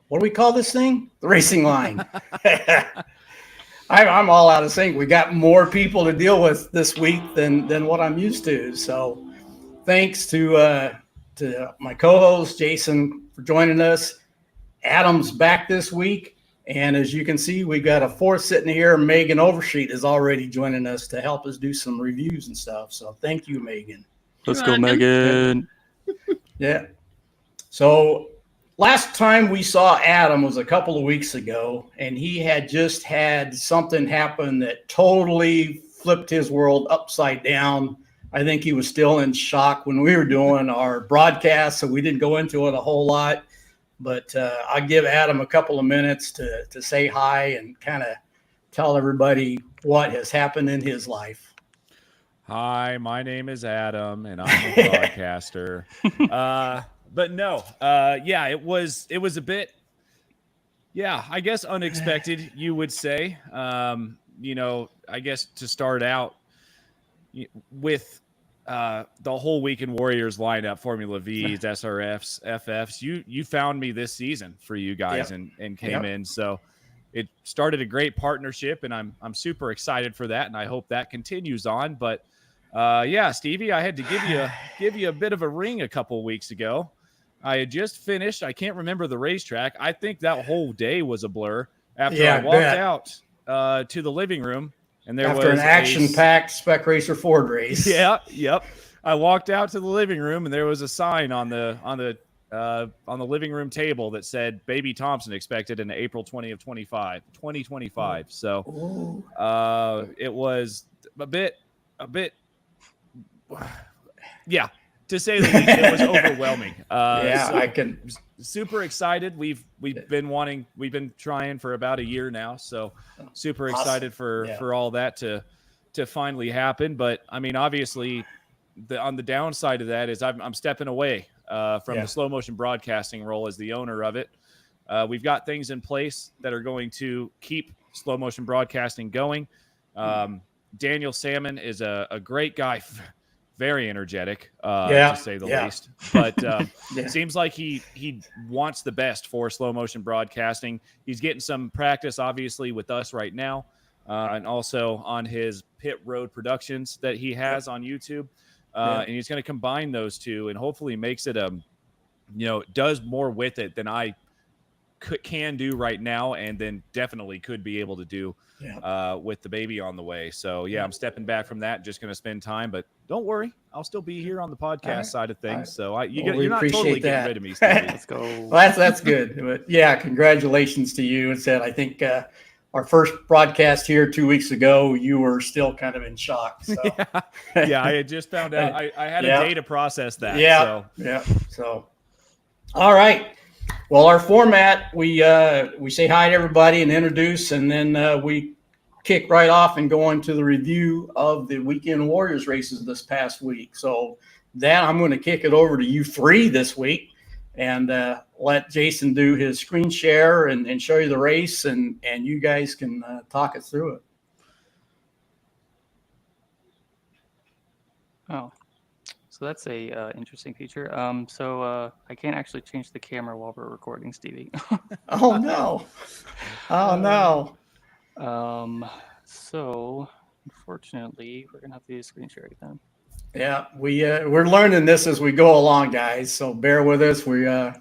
what do we call this thing? The racing line. I'm all out of sync. We got more people to deal with this week than what I'm used to. So thanks to my co-host Jason for joining us. Adam's back this week, and as you can see, we've got a fourth sitting here. Megan Overstreet is already joining us to help us do some reviews and stuff. So thank you, Megan. Let's go, Megan. Yeah. So last time we saw Adam was a couple of weeks ago, and he had just had something happen that totally flipped his world upside down. I think he was still in shock when we were doing our broadcast, so we didn't go into it a whole lot. But I'll give Adam a couple of minutes to say hi and kind of tell everybody what has happened in his life. Hi, my name is Adam, and I'm a broadcaster. But no, it was a bit, I guess unexpected, you would say. I guess to start out with the whole Weekend Warriors lineup, Formula Vs, SRFs, FFs, you found me this season for you guys and came in. So it started a great partnership, and I'm super excited for that, and I hope that continues on. But Stevie, I had to give you a bit of a ring a couple weeks ago. I had just finished. I can't remember the racetrack. I think that whole day was a blur after I walked out to the living room, and there was an action-packed Spec Racer Ford race. Yep. I walked out to the living room, and there was a sign on the living room table that said "Baby Thompson expected in April 2025." So it was a bit. To say the least, it was overwhelming. I can. Super excited. We've been trying for about a year now, so super excited for all that to finally happen. But I mean, obviously, on the downside of that is I'm stepping away from the slow motion broadcasting role as the owner of it. We've got things in place that are going to keep slow motion broadcasting going. Daniel Salmon is a great guy. Very energetic, to say the least. But it seems like he wants the best for slow motion broadcasting. He's getting some practice, obviously, with us right now, and also on his Pit Road Productions that he has on YouTube. And he's going to combine those two, and hopefully makes it does more with it than I can do right now, and then definitely could be able to do with the baby on the way. So I'm stepping back from that, just going to spend time, but don't worry, I'll still be here on the podcast side of things. So you're not totally getting rid of me, Stevie. Let's go. Well, that's good. But congratulations to you. And said, I think our first broadcast here 2 weeks ago, you were still kind of in shock. So. I had just found out. I had a day to process that. So all right. Well, our format, we say hi to everybody and introduce, and then we kick right off and go into the review of the Weekend Warriors races this past week. So that I'm going to kick it over to you three this week and let Jason do his screen share and show you the race, and you guys can talk us through it. Oh. So that's a interesting feature. I can't actually change the camera while we're recording, Stevie. Oh no! So unfortunately, we're gonna have to do a screen share again. Yeah, we're learning this as we go along, guys. So bear with us. We're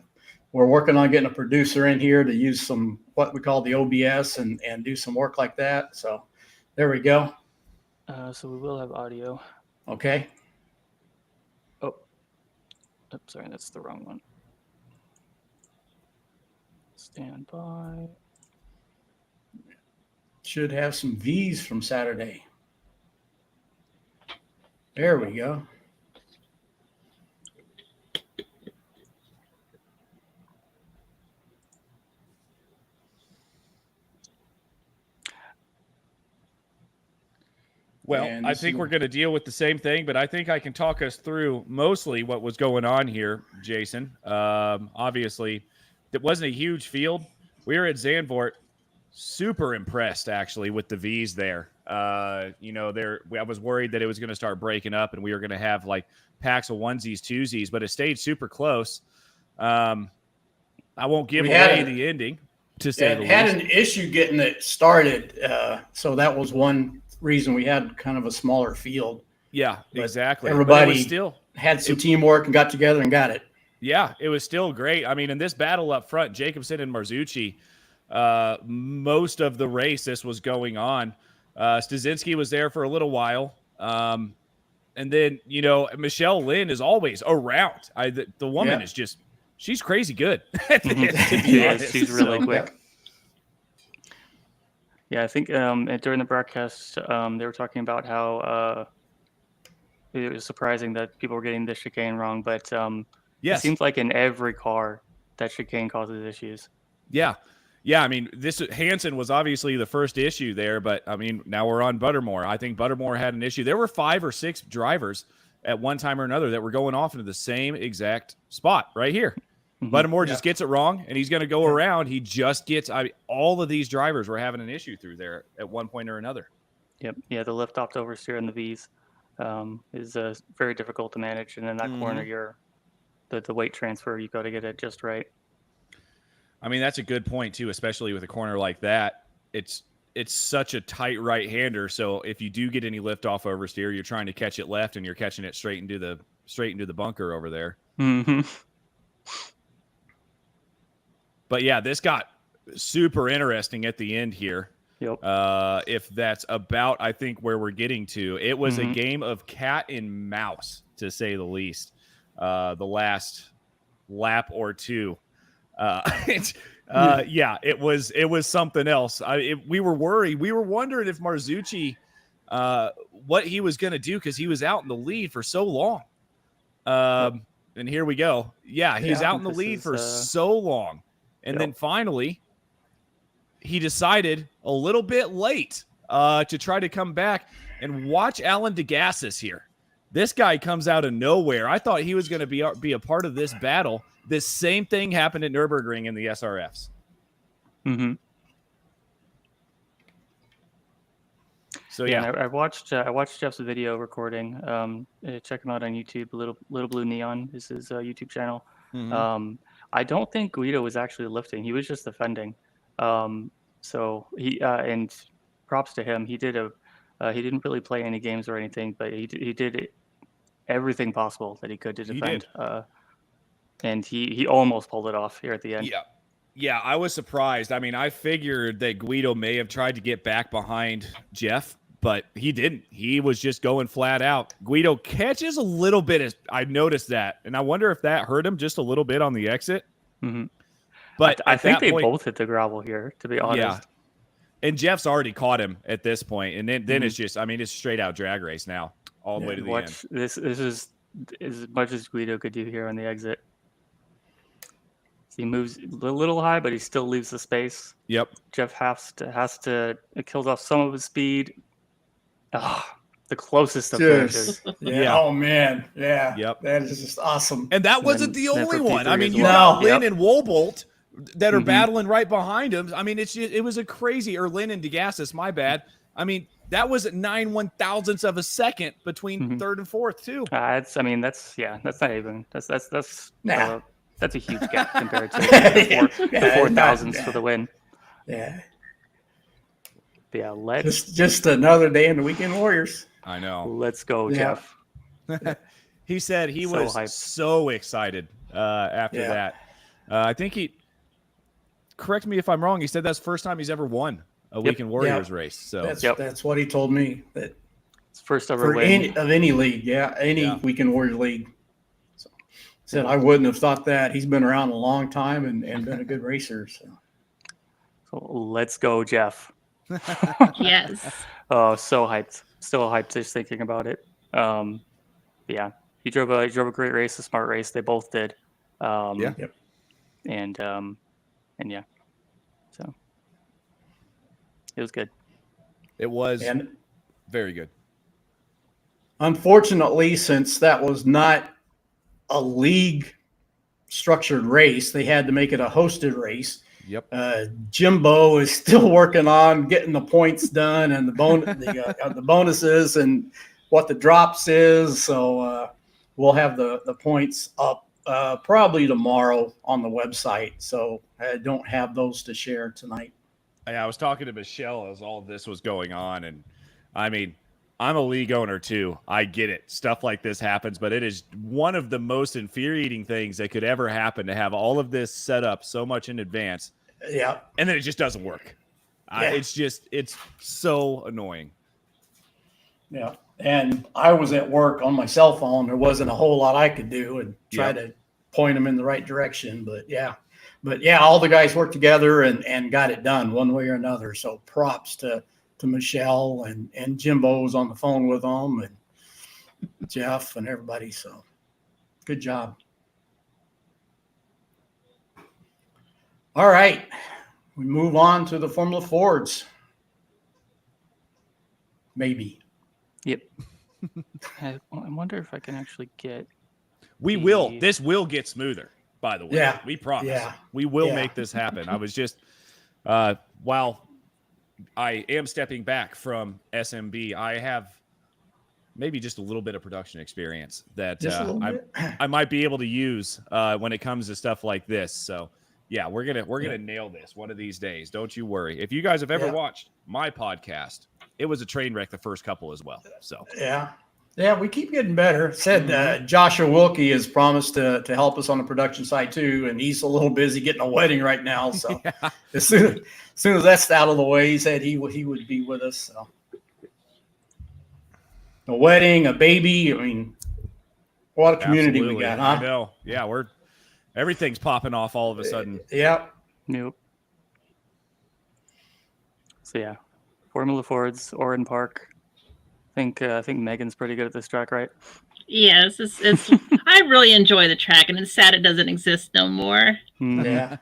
working on getting a producer in here to use some what we call the OBS and do some work like that. So there we go. So we will have audio. Okay. Oh, sorry, that's the wrong one. Stand by. Should have some V's from Saturday. There we go. Well, I think we're going to deal with the same thing, but I think I can talk us through mostly what was going on here, Jason. Obviously, it wasn't a huge field. We were at Zandvoort, super impressed, actually, with the Vs there. I was worried that it was going to start breaking up and we were going to have like packs of onesies, twosies, but it stayed super close. I won't give away the ending, to say the least. Had an issue getting it started, so that was one reason we had kind of a smaller field. Yeah, exactly. Everybody still had some teamwork and got together and got it. Yeah, it was still great. I mean, in this battle up front, Jacobson and Marzucci, most of the race this was going on. Stasinski was there for a little while. And then, Michelle Lynn is always around. The woman is just, she's crazy good. She's really quick. Yeah, I think during the broadcast, they were talking about how it was surprising that people were getting the chicane wrong, but it seems like in every car that chicane causes issues. Yeah. Yeah, I mean, Hansen was obviously the first issue there, but, I mean, now we're on Buttermore. I think Buttermore had an issue. There were 5 or 6 drivers at one time or another that were going off into the same exact spot right here. Buttermore just gets it wrong, and he's going to go around. He just gets all of these drivers were having an issue through there at one point or another. Yep. Yeah, the lift off oversteer in the V's is very difficult to manage. And in that corner, the weight transfer, you got to get it just right. I mean, that's a good point, too, especially with a corner like that. It's such a tight right-hander, so if you do get any lift off oversteer, you're trying to catch it left, and you're catching it straight into the bunker over there. Mm-hmm. But, yeah, this got super interesting at the end here. Yep. If that's about, I think, where we're getting to. It was a game of cat and mouse, to say the least, the last lap or two. It was something else. We were worried. We were wondering if Marzucci, what he was going to do, because he was out in the lead for so long. And here we go. Yeah, he's out in the lead for so long. And then finally, he decided a little bit late to try to come back. And watch Alan DeGassis here. This guy comes out of nowhere. I thought he was going to be a part of this battle. This same thing happened at Nürburgring in the SRFs. Mm-hmm. So I watched Jeff's video recording. Check him out on YouTube. Little Blue Neon is his YouTube channel. Mm-hmm. I don't think Guido was actually lifting. He was just defending. So he and props to him. He didn't really play any games or anything, but he did everything possible that he could to defend. And he almost pulled it off here at the end. Yeah, I was surprised. I mean, I figured that Guido may have tried to get back behind Jeff, but he didn't. He was just going flat out. Guido catches a little bit. I noticed that, and I wonder if that hurt him just a little bit on the exit. Mm-hmm. But I think they both hit the gravel here, to be honest. Yeah. And Jeff's already caught him at this point, and then it's just, I mean, it's straight out drag race now, all the way to the end. This is as much as Guido could do here on the exit. He moves a little high, but he still leaves the space. Yep. Jeff it kills off some of his speed. The closest of finishes. Yeah. Oh man. Yeah. Yep. That is just awesome. And that wasn't the only one. I mean, you got Lynn and Wobolt that are battling right behind him. I mean, it was a crazy, or Lynn and DeGassis, my bad. I mean, that was at 9/1000ths of a second between third and fourth too. That's not even. That's a huge gap compared to the 4 thousandths for the win. Yeah. Yeah, just another day in the Weekend Warriors. I know. Let's go, Jeff. He said he was so excited after that. I think correct me if I'm wrong, he said that's the first time he's ever won a Weekend Warriors race. So that's what he told me. That it's first ever win of any league. Weekend Warriors league. Said I wouldn't have thought that. He's been around a long time and been a good racer. So let's go, Jeff. Yes. Oh, so hyped. Still hyped just thinking about it. Yeah. He drove a great race, a smart race. They both did. And yeah. So it was good. It was very good. Unfortunately, since that was not a league structured race, they had to make it a hosted race. Yep. Jimbo is still working on getting the points done and the bonuses and what the drops is. So we'll have the points up probably tomorrow on the website. So I don't have those to share tonight. I was talking to Michelle as all of this was going on, and I mean, I'm a league owner too. I get it. Stuff like this happens, but it is one of the most infuriating things that could ever happen to have all of this set up so much in advance. Yeah. And then it just doesn't work. Yeah. It's so annoying. Yeah. And I was at work on my cell phone. There wasn't a whole lot I could do and try to point them in the right direction. But yeah, all the guys worked together and got it done one way or another. So props to Michelle and Jimbo was on the phone with them and Jeff and everybody. So good job. All right. We move on to the Formula Fords. Maybe. Yep. I wonder if I can actually get. We will. This will get smoother, by the way. Yeah. We promise. Yeah. We will make this happen. I was just, while I am stepping back from SMB, I have maybe just a little bit of production experience that I might be able to use when it comes to stuff like this. So yeah, we're gonna nail this one of these days. Don't you worry. If you guys have ever watched my podcast, it was a train wreck the first couple as well. So yeah, we keep getting better. Said Joshua Wilkie has promised to help us on the production side too, and he's a little busy getting a wedding right now. So as soon as that's out of the way, he said he would be with us. So a wedding, a baby. I mean, what a community we got, huh? I know. Yeah, everything's popping off all of a sudden. Yep. Nope. So yeah, Formula Fords, Oran Park. I think Megan's pretty good at this track, right? Yes, it's I really enjoy the track, and it's sad it doesn't exist no more. Mm-hmm. Yeah.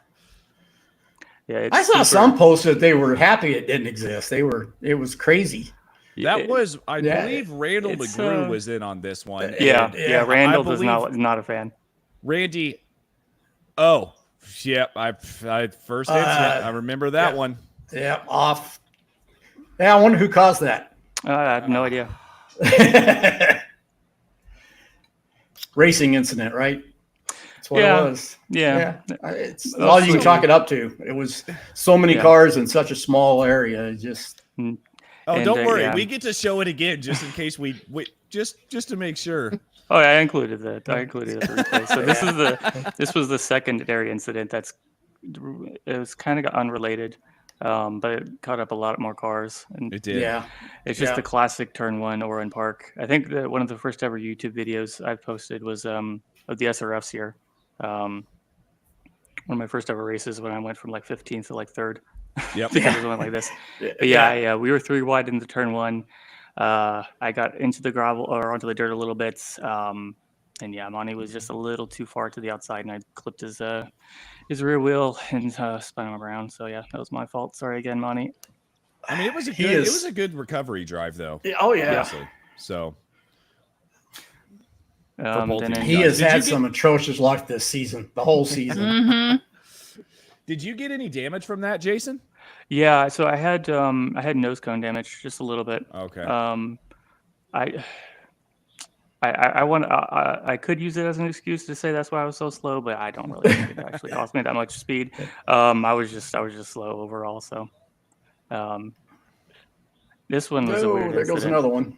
Yeah, I saw some posts that they were happy it didn't exist. It was crazy. That was, I believe, Randall McGrew was in on this one. Yeah, Randall was not a fan. Randy. Oh, yep. I first incident. I remember that one. Yeah, off. Yeah, I wonder who caused that. I have no idea. Racing incident, right? That's what it was. Yeah. It's all you can chalk it up to. It was so many cars in such a small area. It just. Oh, don't worry. We get to show it again just in case we just to make sure. Oh, yeah, I included that. I included the replay. So this was the secondary incident. It was kind of unrelated, but it caught up a lot more cars. And it did. Yeah. It's just the classic Turn 1 Oran Park. I think that one of the first ever YouTube videos I posted was of the SRFs here. One of my first ever races when I went from like 15th to like 3rd. Yep. Because it went like this. But we were 3 wide into Turn 1. I got into the gravel or onto the dirt a little bit. And Monty was just a little too far to the outside, and I clipped his rear wheel and spun him around. So yeah, that was my fault. Sorry again, Monty. I mean, it was a good recovery drive though. Oh yeah. Honestly. So he has had some atrocious luck this season, the whole season. Mm-hmm. Did you get any damage from that, Jason? Yeah, so I had nose cone damage, just a little bit. Okay. I could use it as an excuse to say that's why I was so slow, but I don't really think it actually cost me that much speed. I was just slow overall. So, this one was a weird there goes incident. another one.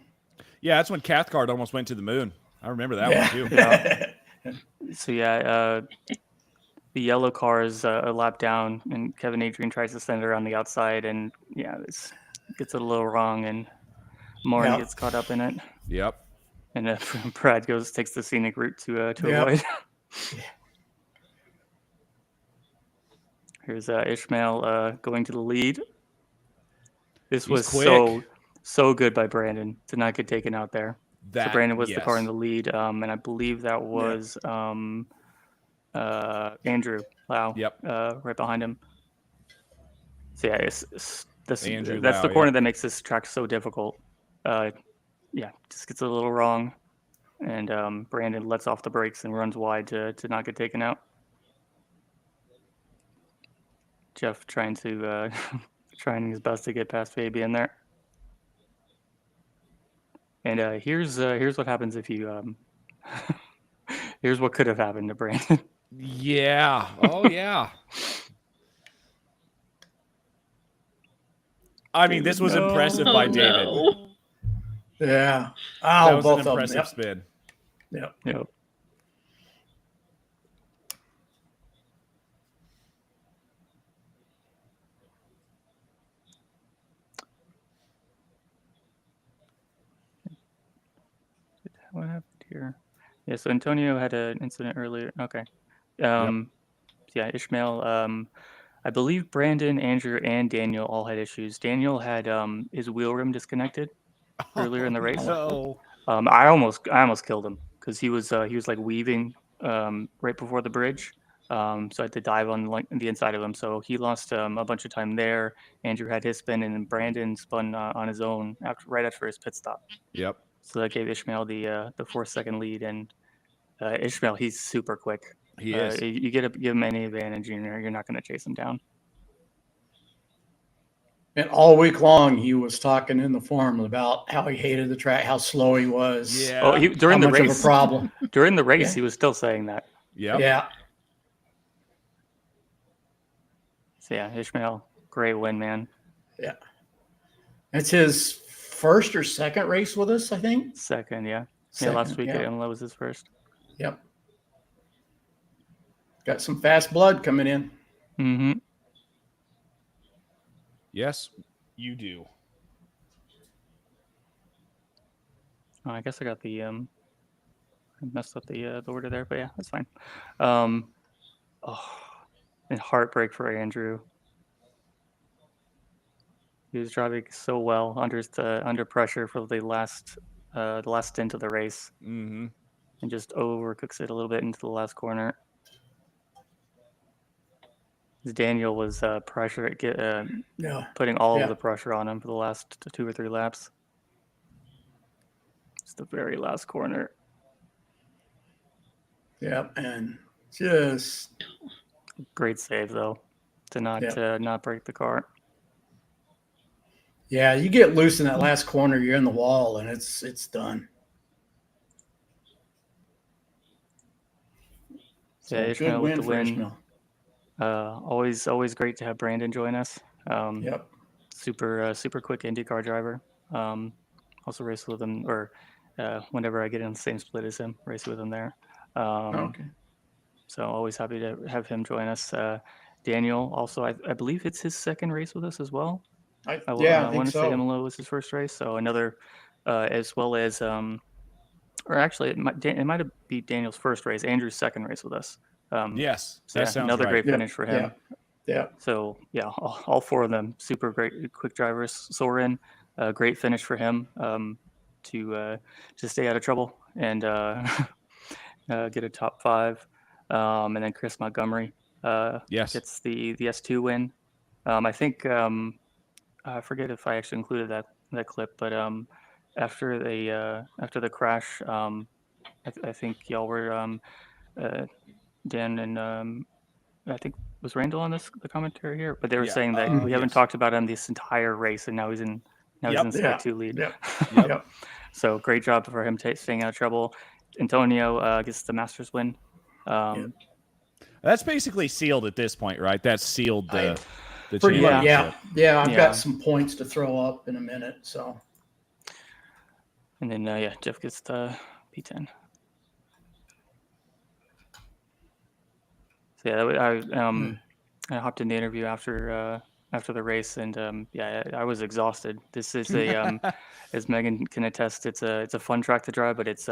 Yeah, that's when Cathcart almost went to the moon. I remember that one too. So the yellow car is a lap down, and Kevin Adrian tries to send it around the outside, and this gets it a little wrong, and Maury gets caught up in it. Yep. And Brad takes the scenic route to avoid. Here's Ishmael going to the lead. This was so good by Brandon to not get taken out there. So Brandon was the car in the lead, and I believe that was Andrew Lau. Yep. Right behind him. So that's Andrew the Lau, corner that makes this track so difficult. Just gets a little wrong, and Brandon lets off the brakes and runs wide to not get taken out. Jeff trying his best to get past Fabian there. And here's what happens if you Here's what could have happened to Brandon. Yeah. Oh, yeah. I mean, this was impressive by David. No. Yeah. That Oh, was both an of impressive them. spin. Yep. Yep. What happened here? Yeah, so Antonio had an incident earlier. Okay. Yeah, Ishmael. I believe Brandon, Andrew, and Daniel all had issues. Daniel had his wheel rim disconnected earlier in the race. No. I almost killed him because he was like weaving right before the bridge. So I had to dive on the inside of him. So he lost a bunch of time there. Andrew had his spin, and then Brandon spun on his own right after his pit stop. Yep. So that gave Ishmael the 4-second lead, and Ishmael, he's super quick. He is. You give him any advantage, and you're not going to chase him down. And all week long, he was talking in the forum about how he hated the track, how slow he was. Yeah. Oh, during how the much race, of a problem. during the race, Yeah. he was still saying that. Yep. Yeah. So yeah, Ishmael, great win, man. Yeah. It's his first or second race with us, I think. Second, yeah. Second, Last week yeah. at Imola was his first. Yep. Got some fast blood coming in. Mm-hmm. Yes, you do. Oh, I guess I got I messed up the order there, but yeah, that's fine. And heartbreak for Andrew. He was driving so well under pressure for the last stint of the race, Mm-hmm. and just overcooks it a little bit into the last corner. Daniel was putting all of the pressure on him for the last 2 or 3 laps. It's the very last corner. Yep, and just Great save though, to not break the car. Yeah, you get loose in that last corner, you're in the wall, and it's done. So yeah, Ishmael with the win. Ishmael. Always great to have Brandon join us. Yep. Super quick IndyCar driver. Also race with him, or whenever I get in the same split as him, race with him there. Okay. So always happy to have him join us. Daniel also, I believe it's his second race with us as well. I want think to so. say Imola was his first race, so another, as well as, or actually it might have been Daniel's first race, Andrew's second race with us. Yes, so that yeah, sounds another right. great finish for him. Yeah. So yeah, all 4 of them super great, quick drivers. Soren, great finish for him to stay out of trouble and get a top 5. And then Chris Montgomery gets the S2 win. I think I forget if I actually included that clip, but after the crash, I think y'all were Dan and I think was Randall on the commentary here, but they were saying that we haven't talked about him this entire race, and now he's in split 2 lead. Yep. So great job for him staying out of trouble. Antonio gets the Masters win. That's basically sealed at this point, right? That's sealed the pretty much. championship. Yeah. I've got some points to throw up in a minute. So. And then Jeff gets the P10. So yeah, I hopped in the interview after the race, and I was exhausted. This is a as Megan can attest, it's a fun track to drive, but it's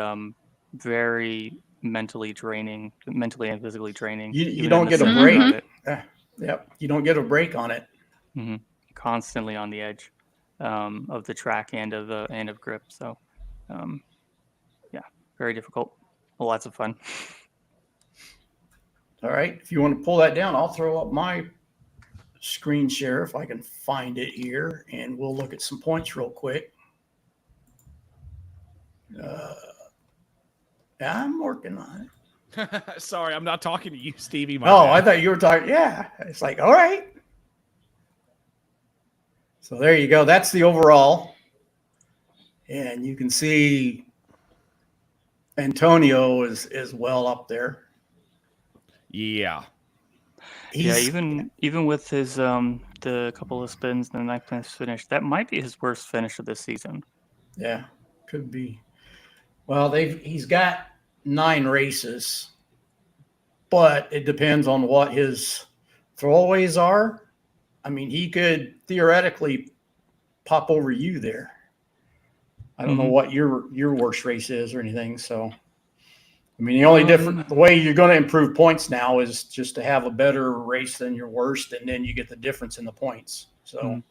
very mentally and physically draining. You don't get a break. Yep, you don't get a break on it. Mm-hmm. Constantly on the edge of the track and of grip. So very difficult. Lots of fun. All right, if you want to pull that down, I'll throw up my screen share if I can find it here, and we'll look at some points real quick. I'm working on it. Sorry, I'm not talking to you, Stevie. I thought you were talking. Yeah, it's like, all right. So there you go. That's the overall. And you can see Antonio is well up there. Yeah. Even with his the couple of spins and the ninth place finish, that might be his worst finish of this season. Yeah, could be. Well, he's got 9 races, but it depends on what his throwaways are. I mean, he could theoretically pop over you there. I don't know what your worst race is or anything. So, I mean, the only the way you're going to improve points now is just to have a better race than your worst, and then you get the difference in the points. So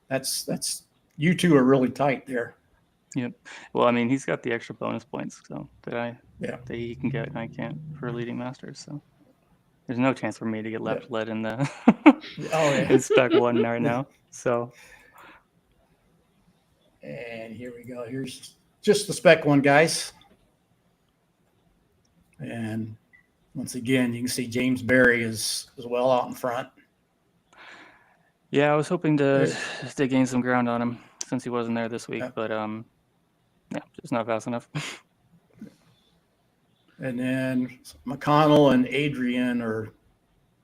that's you two are really tight there. Yep. Well, I mean, he's got the extra bonus points, so that he can get and I can't for leading masters. So there's no chance for me to get led in the in spec 1 right now. So. And here we go. Here's just the spec 1, guys. And once again, you can see James Berry is well out in front. Yeah, I was hoping to gain some ground on him since he wasn't there this week, but just not fast enough. And then McConnell and Adrian are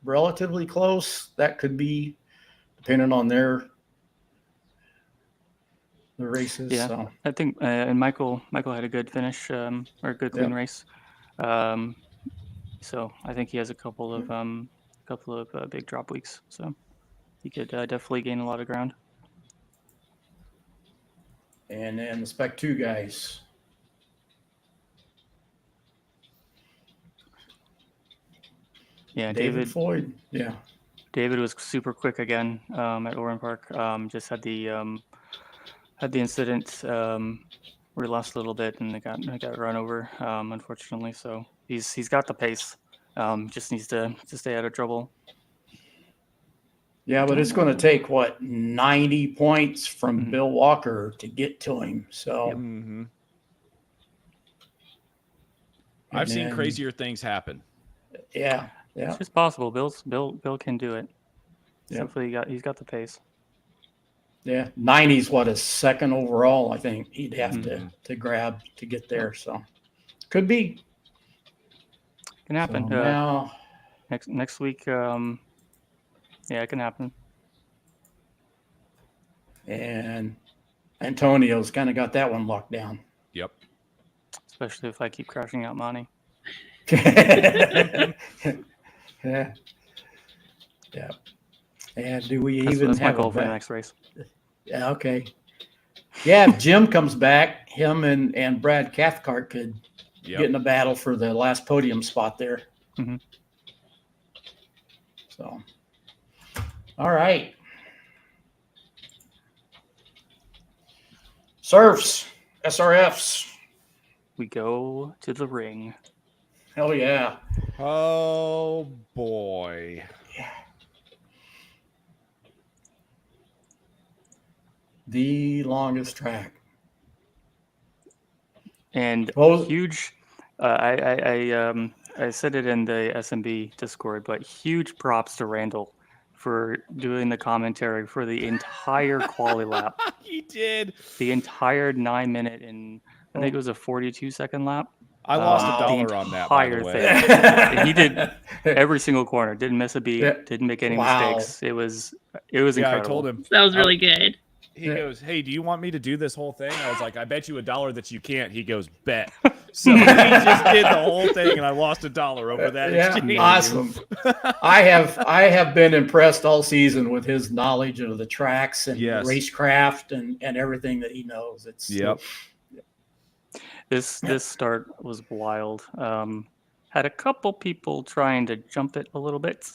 relatively close. That could be depending on the races. Yeah, so. I think and Michael had a good finish or a good clean race. So I think he has a couple of big drop weeks. So he could definitely gain a lot of ground. And then the spec 2 guys. Yeah, David Floyd. Yeah. David was super quick again at Oran Park. Just had the incident where he lost a little bit and it got run over, unfortunately. So he's got the pace. Just needs to stay out of trouble. Yeah, but it's going to take 90 points from Bill Walker to get to him. So I've seen crazier things happen. Yeah. It's just possible. Bill can do it. Simply he's got the pace. Yeah, 90's a second overall. I think he'd have to grab to get there. So could be. Can happen. So now next week. Yeah, it can happen. And Antonio's kind of got that one locked down. Yep. Especially if I keep crashing out Monty. Yeah. And do we even have my goal for the next race? Yeah. Okay. Yeah, if Jim comes back, him and Brad Cathcart could get in a battle for the last podium spot there. So, all right. Surfs, SRFs. We go to the ring. Hell yeah. Oh, boy. Yeah. The longest track. And huge. I said it in the SMB Discord, but huge props to Randall for doing the commentary for the entire quali lap. He did. The entire 9 minute and I think it was a 42-second lap. I lost $1 on that, by the way. He did every single corner. Didn't miss a beat. Didn't make any mistakes. It was incredible. I told him that was really good. He goes, "Hey, do you want me to do this whole thing?" I was like, "I bet you $1 that you can't." He goes, "Bet." So he just did the whole thing, and I lost $1 over that. Yeah, awesome. I have been impressed all season with his knowledge of the tracks and racecraft and everything that he knows. It's This start was wild. Had a couple people trying to jump it a little bit.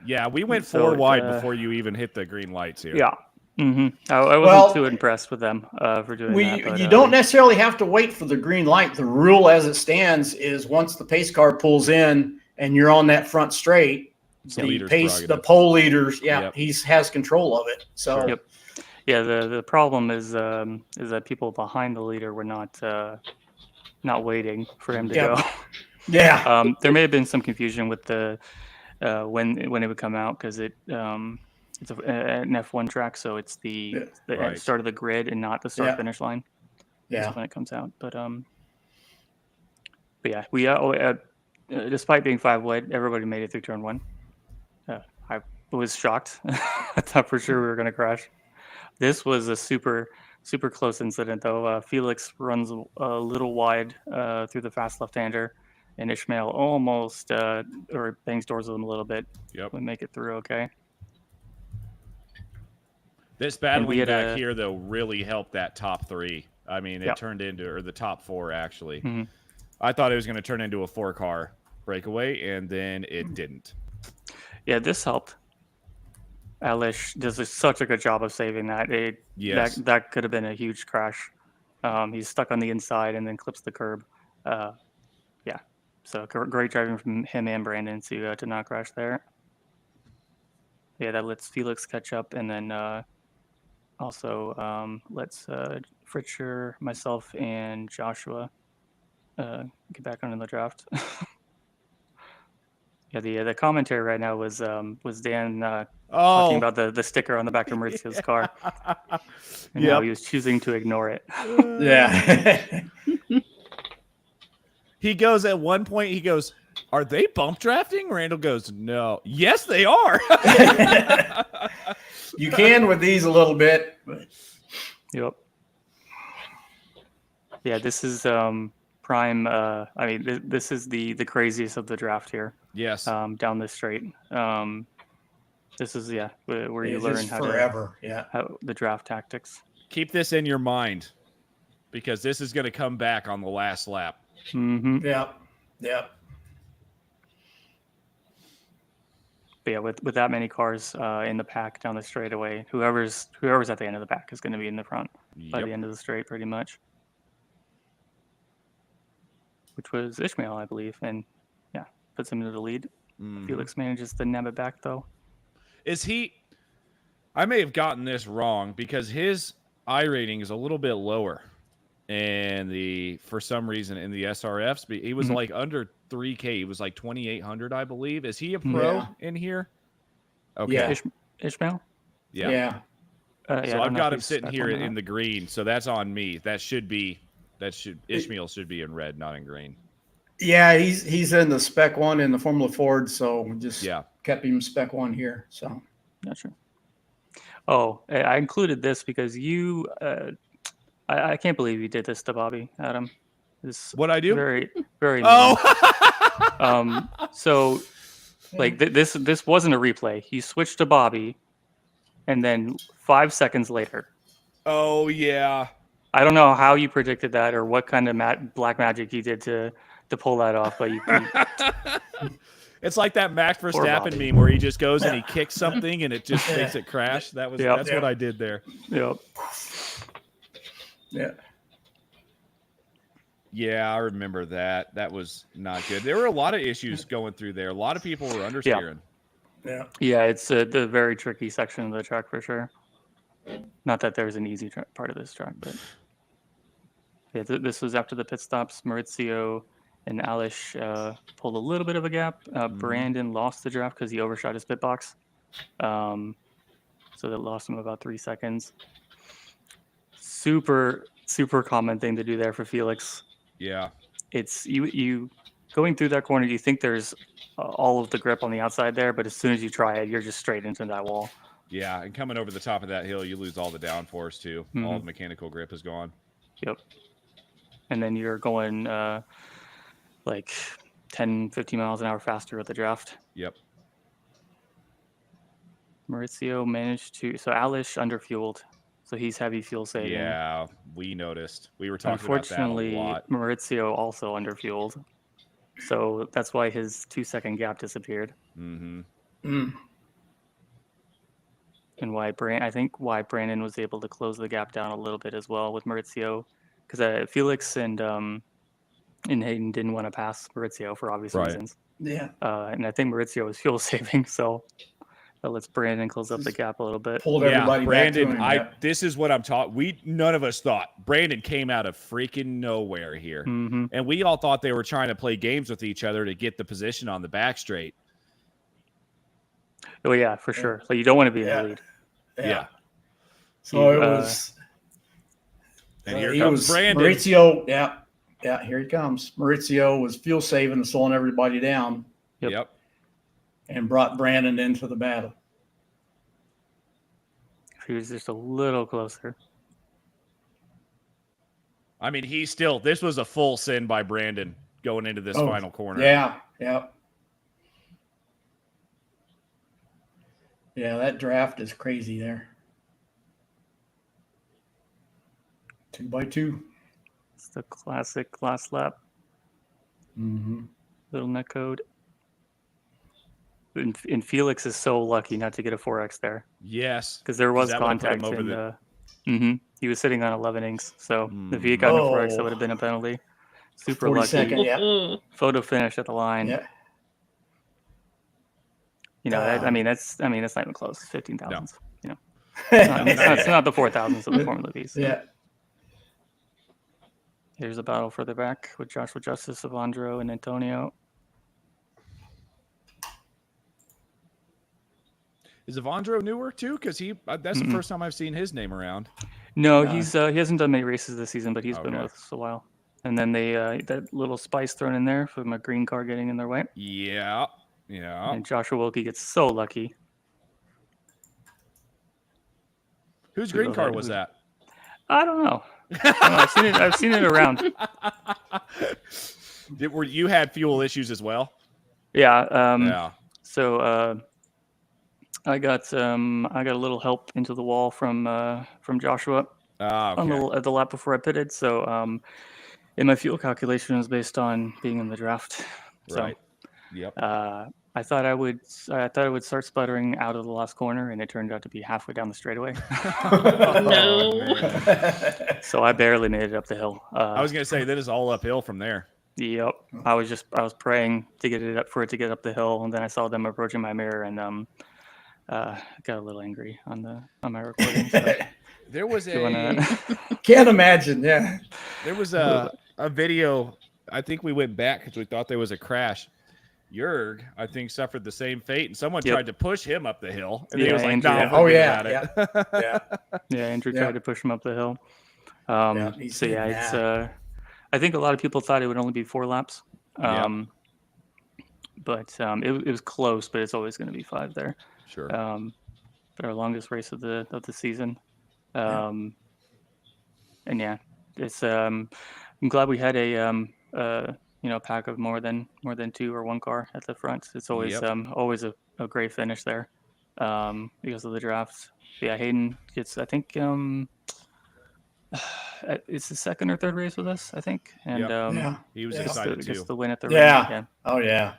Yeah, we went 4 wide before you even hit the green lights here. Yeah. I wasn't too impressed with them for doing that. But, you don't necessarily have to wait for the green light. The rule as it stands is once the pace car pulls in and you're on that front straight, the pole leaders, he has control of it. So yeah, the problem is that people behind the leader were not waiting for him to go. Yeah. There may have been some confusion with the when it would come out because it's an F1 track, so it's the start of the grid and not the start finish line. Yeah. when it comes out. But yeah, we despite being 5 wide, everybody made it through turn 1. I was shocked. I thought for sure we were going to crash. This was a super close incident, though. Felix runs a little wide through the fast left-hander, and Ishmael almost or bangs towards him a little bit. Yep. We make it through okay. This battling back here, though, really helped that top 3. I mean, it turned into, or the top 4, actually. Mm-hmm. I thought it was going to turn into a 4-car breakaway, and then it didn't. Yeah, this helped. Alish does such a good job of saving that. That could have been a huge crash. He's stuck on the inside and then clips the curb. Yeah, so great driving from him and Brandon to not crash there. Yeah, that lets Felix catch up, and then also lets Fritcher, myself, and Joshua get back onto the draft. Yeah, the commentary right now was Dan talking about the sticker on the back of Maurizio's car, and how he was choosing to ignore it. Yeah. He goes at one point, he goes, "Are they bump drafting?" Randall goes, "No." Yes, they are. You can with these a little bit. Yep. Yeah, this is prime. I mean, this is the craziest of the draft here. Yes. Down this straight. This is where you learn how the draft tactics. Keep this in your mind, because this is going to come back on the last lap. Mm-hmm. Yeah. But yeah, with that many cars in the pack down the straightaway, whoever's at the end of the pack is going to be in the front by the end of the straight, pretty much. Which was Ishmael, I believe, and puts him into the lead. Mm-hmm. Felix manages to nab it back, though. Is he? I may have gotten this wrong, because his I rating is a little bit lower, and for some reason in the SRFs, he was like under 3K. He was like 2,800, I believe. Is he a pro in here? Okay. Yeah. Ishmael? Yeah. So I've got him sitting here in the green, so that's on me. Ishmael should be in red, not in green. Yeah, he's in the Spec 1 in the Formula Ford, so we just kept him Spec 1 here. So gotcha. Oh, I included this because I can't believe you did this to Bobby, Adam. What I do? Very, very. Oh. So, like this wasn't a replay. He switched to Bobby, and then 5 seconds later. Oh yeah. I don't know how you predicted that or what kind of black magic you did to pull that off, but you. It's like that Max Verstappen meme where he just goes and he kicks something and it just makes it crash. That's what I did there. Yep. Yeah. Yeah, I remember that. That was not good. There were a lot of issues going through there. A lot of people were understeering. Yeah. Yeah, it's the very tricky section of the track for sure. Not that there's an easy part of this track, but yeah, this was after the pit stops. Maurizio and Alish pulled a little bit of a gap. Brandon lost the draft because he overshot his pit box. So that lost him about 3 seconds. Super common thing to do there for Felix. Yeah. It's you going through that corner, you think there's all of the grip on the outside there, but as soon as you try it, you're just straight into that wall. Yeah, and coming over the top of that hill, you lose all the downforce too. Mm-hmm. All the mechanical grip is gone. Yep. And then you're going like 10, 15 miles an hour faster at the draft. Yep. Maurizio managed to... So Alish underfueled. So he's heavy fuel saving. Yeah, we noticed. We were talking about that a lot. Unfortunately, Maurizio also underfueled. So that's why his 2-second gap disappeared. Mm-hmm. And why Brandon was able to close the gap down a little bit as well with Maurizio. Because Felix and Hayden didn't want to pass Maurizio for obvious reasons. Yeah. And I think Maurizio was fuel saving, so that lets Brandon close up the gap a little bit. Pulled everybody Brandon, back to him. This is what I'm talking. None of us thought. Brandon came out of freaking nowhere here. Mm-hmm. And we all thought they were trying to play games with each other to get the position on the back straight. Oh yeah, for sure. So you don't want to be in the lead. Yeah. So And here he comes was Brandon. Maurizio. Yeah, here he comes. Maurizio was fuel saving and slowing everybody down. Yep. And brought Brandon into the battle. He was just a little closer. I mean, this was a full sin by Brandon going into this final corner. Yeah. Yeah, that draft is crazy there. 2x2. It's the classic last lap. Mm-hmm. Little net code. And Felix is so lucky not to get a 4X there. Yes. Because there was that would've put him contact over and he was sitting on 11 inks. So if he had gotten a 4X, that would have been a penalty. Super lucky. 42nd, yeah. Photo finish at the line. Yeah. You know, that's not even close. 15,000. No. You know, it's not the 4,000s of the Formula Vs. Yeah. Here's a battle further back with Joshua Justice, Avandro, and Antonio. Is Avandro newer too? Because that's the first time I've seen his name around. No, he hasn't done many races this season, but he's been with us a while. And then they that little spice thrown in there from a green car getting in their way. Yeah. And Joshua Wilkie gets so lucky. Whose green car was that? I don't know. I've seen it around. You had fuel issues as well? Yeah. So I got a little help into the wall from Joshua at the lap before I pitted. So and my fuel calculation was based on being in the draft. So, right. Yep. I thought I would start sputtering out of the last corner, and it turned out to be halfway down the straightaway. No. So I barely made it up the hill. I was gonna say that is all uphill from there. Yep. I was praying to get it up to get up the hill, and then I saw them approaching my mirror, and got a little angry on my recording. So there was can't imagine. Yeah. There was a video. I think we went back because we thought there was a crash. Jurg, I think, suffered the same fate, and someone tried to push him up the hill. And he was like, Andrew, "No, yeah. Andrew tried to push him up the hill. It's I think a lot of people thought it would only be 4 laps. But it was close, but it's always going to be 5 there. Sure. But our longest race of the season. And yeah, it's I'm glad we had a pack of more than 2 or 1 car at the front. It's always always a great finish there because of the drafts. Yeah, Hayden gets, I think it's the second or third race with us, I think. And he was excited too. Gets the win at the yeah. Oh yeah.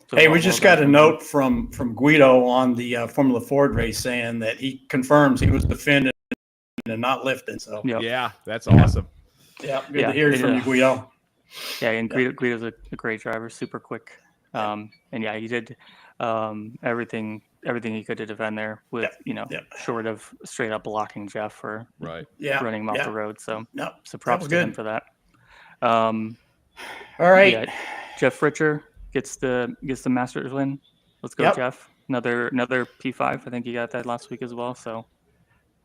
So hey, we just got a note from Guido on the Formula Ford race saying that he confirms he was defending and not lifting. So yeah, that's awesome. Yeah, good to hear from you, Guido. Yeah, and Guido's a great driver, super quick. And yeah, he did everything he could to defend there with short of straight up blocking Jeff for running him off the road. So props to him for that. All right. Yeah, Jeff Fritcher gets the Masters win. Let's go, Jeff. Another P5. I think he got that last week as well. So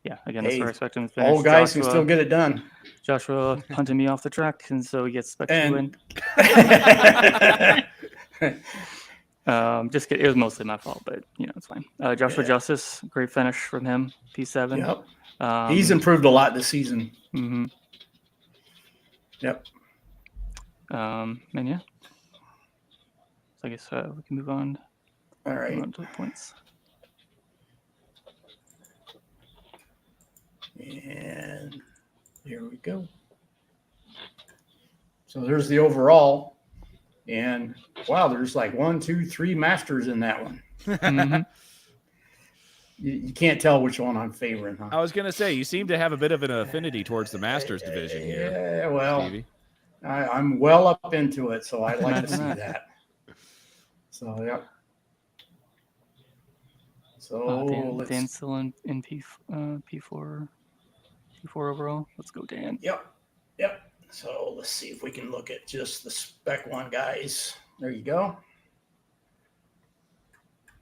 yeah, again, that's where I expect him to finish. Old guys can still get it done. Joshua punted me off the track, and so he gets spec to win. Just kidding. It was mostly my fault, but it's fine. Joshua Justice, great finish from him. P7. Yep. He's improved a lot this season. Mm-hmm. Yep. And yeah. So I guess we can move on. All right. Move on to the points. And here we go. So there's the overall. And wow, there's like 1, 2, 3 masters in that one. Mm-hmm. You can't tell which one I'm favoring, huh? I was going to say, you seem to have a bit of an affinity towards the Masters division here. Yeah, well, I'm well up into it, so I like to see that. So, yeah. So Dan's still in P4 overall. Let's go, Dan. Yep. So let's see if we can look at just the spec 1 guys. There you go.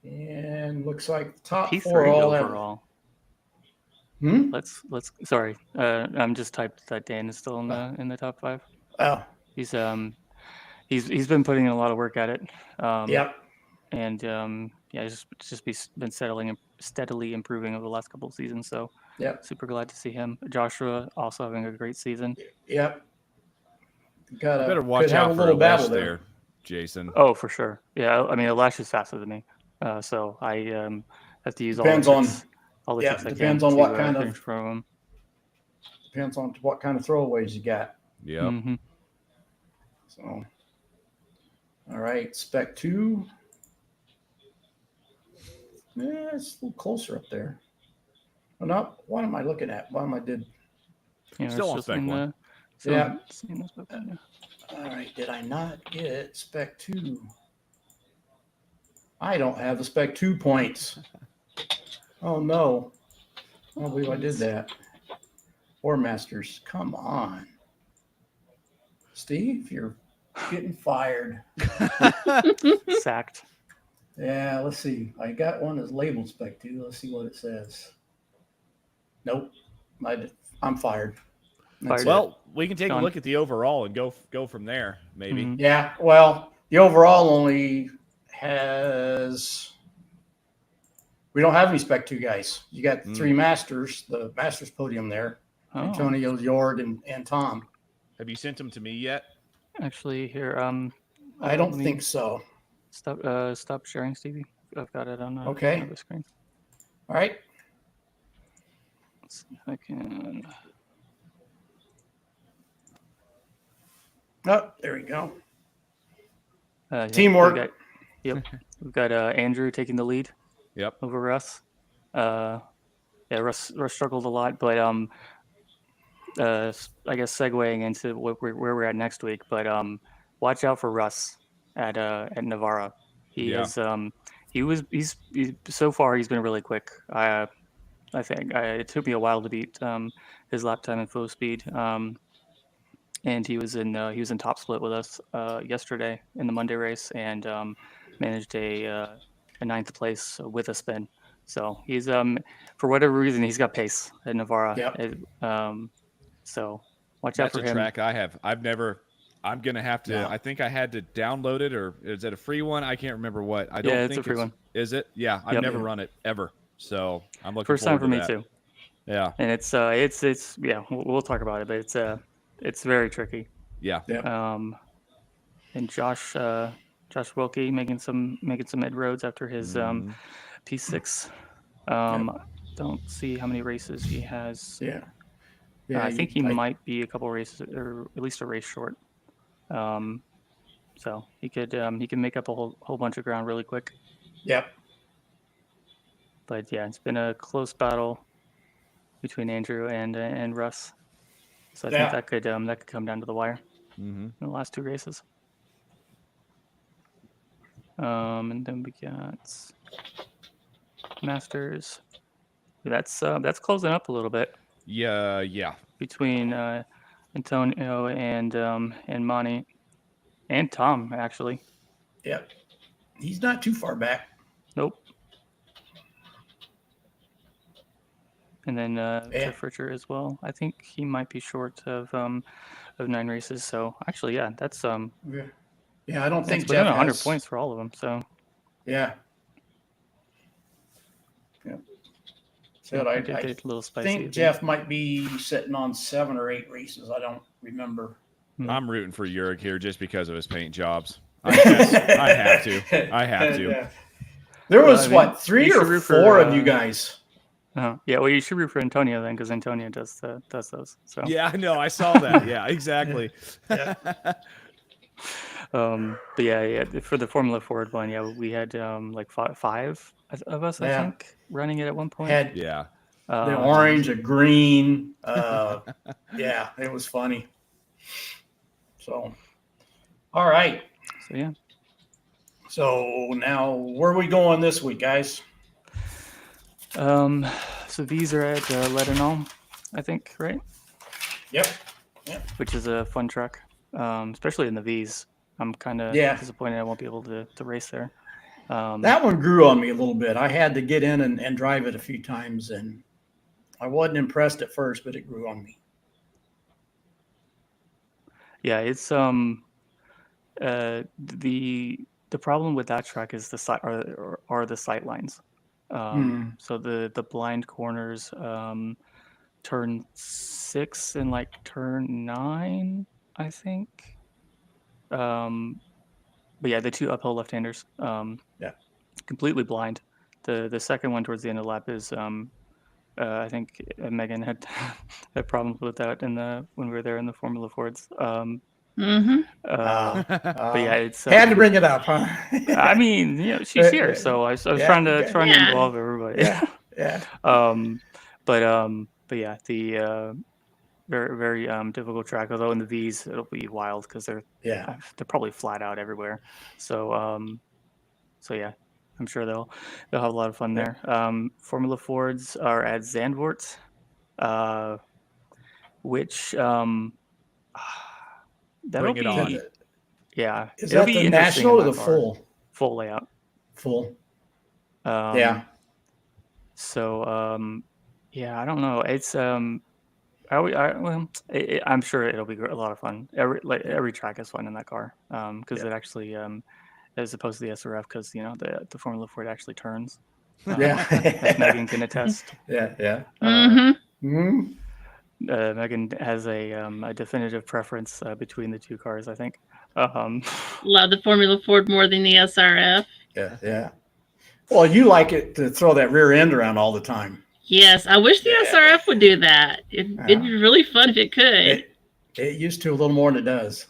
And looks like the top P3 4 all overall. Let's. Sorry, I'm just typed that Dan is still in the top 5. Oh, He's he's been putting in a lot of work at it. yep. And been steadily improving over the last couple of seasons. So Yep. super glad to see him. Joshua also having a great season. Yep. You better watch out for Alash there, Jason. Oh, for sure. Yeah, I mean Alash is faster than me, so I have to use Depends all on the tricks I depends can on to, what kind of finish from him. Depends on what kind of throwaways you got. Yeah. Mm-hmm. So, all right, spec 2. Yeah, it's a little closer up there. Oh, no, what am I looking at? What am I did? Yeah, Still on spec 1. Yeah. Yeah. All right, did I not get spec 2? I don't have the spec 2 points. Oh no. I don't believe I did that. War Masters, come on. Steve, you're getting fired. Sacked. Yeah, let's see. I got one that's labeled spec 2. Let's see what it says. Nope. I'm fired. Well, we can take a look at the overall and go from there, maybe. Mm-hmm. Yeah, well, the overall only has. We don't have any spec 2 guys. You got 3 masters, the masters podium there. Oh. Antonio, Jord, and Tom. Have you sent them to me yet? Actually, here. I don't think so. Stop sharing, Stevie. I've got it on the screen. All right. Let's see if I can. Oh, there we go. Teamwork. We've got Andrew taking the lead. Yep. Over Russ. Russ struggled a lot, but I guess segueing into where we're at next week. But watch out for Russ at Navarra. He's so far he's been really quick. I think it took me a while to beat his lap time and full speed. And he was in top split with us yesterday in the Monday race and managed a 9th place with a spin. So he's for whatever reason he's got pace at Navarra. Yep. So watch out for him. That's a track I have. I'm gonna have to. Yeah. I think I had to download it, or is it a free one? I can't remember what. I don't think it's a free one. Is it? Yeah, I've never run it ever. So I'm looking. First time for me too. Yeah. And it's we'll talk about it, but it's very tricky. Yeah. And Josh Wilkie making some mid roads after his P6. Don't see how many races he has. Yeah. I think he might be a couple races, or at least a race short. So he can make up a whole bunch of ground really quick. Yep. But yeah, it's been a close battle between Andrew and Russ. So I think that could come down to the wire in the last 2 races. And then we got Masters. That's closing up a little bit. Yeah. Between Antonio and Monty and Tom actually. Yep. He's not too far back. Nope. And then Jeff Richer as well. I think he might be short of 9 races. So actually, that's Yeah, I don't think Jeff has 100 points for all of them. So yeah. So I think Jeff might be sitting on 7 or 8 races. I don't remember. I'm rooting for Yurik here just because of his paint jobs. I have to. Yeah. There was 3 or 4 of you guys. Yeah, well, you should root for Antonio then, because Antonio does those. So yeah, I know, I saw that. Yeah, exactly. But yeah, for the Formula Ford one, we had like 5 of us, I think, running it at one point. The orange, a green. Yeah, it was funny. So, all right. So yeah. So now, where are we going this week, guys? So these are at Lebanon, I think, right? Yep. Which is a fun track, especially in the V's. I'm kind of disappointed I won't be able to race there. That one grew on me a little bit. I had to get in and drive it a few times, and I wasn't impressed at first, but it grew on me. Yeah, it's the problem with that track is the sight are the sight lines. So the blind corners, turn 6 and like turn 9, I think. But yeah, the two uphill left-handers, completely blind. The second one towards the end of the lap is I think Megan had had problems with that when we were there in the Formula Fords. Mm-hmm. But yeah, it's had to bring it up, huh? I mean, she's here, so I was trying to involve everybody. Yeah. But yeah, the very very difficult track. Although in the V's it'll be wild because they're probably flat out everywhere. So yeah, I'm sure they'll have a lot of fun there. Formula Fords are at Zandvoort, which that'll Bring it be on. yeah. Is it'll that be the interesting national in or that the car. full layout? Full. So yeah, I don't know. It's I'm sure it'll be a lot of fun. Every track is fun in that car, because it actually as opposed to the SRF, because the Formula Ford actually turns. As Megan can attest. Yeah. Megan has a definitive preference between the two cars, I think. Love the Formula Ford more than the SRF. Yeah. Well, you like it to throw that rear end around all the time. Yes, I wish the SRF would do that. It'd be really fun if it could. It used to a little more than it does.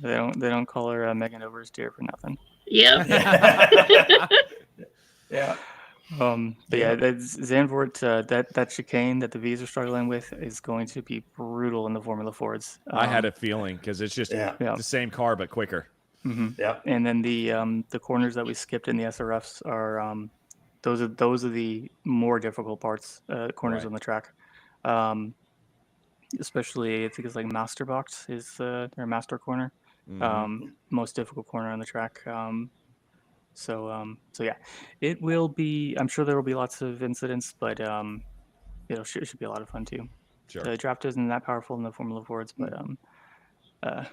They don't call her Megan Overstreet for nothing. Yep. Yeah. But yeah, that's Zandvoort, that chicane that the V's are struggling with is going to be brutal in the Formula Fords. I had a feeling because it's just the same car but quicker. Mm-hmm. Yeah, and then the corners that we skipped in the SRFs are those are the more difficult parts, corners on the track. Especially I think it's like Master Box is their master corner, most difficult corner on the track. So yeah, it will be. I'm sure there will be lots of incidents, but it should be a lot of fun too. Sure. The draft isn't that powerful in the Formula Fords, but yeah,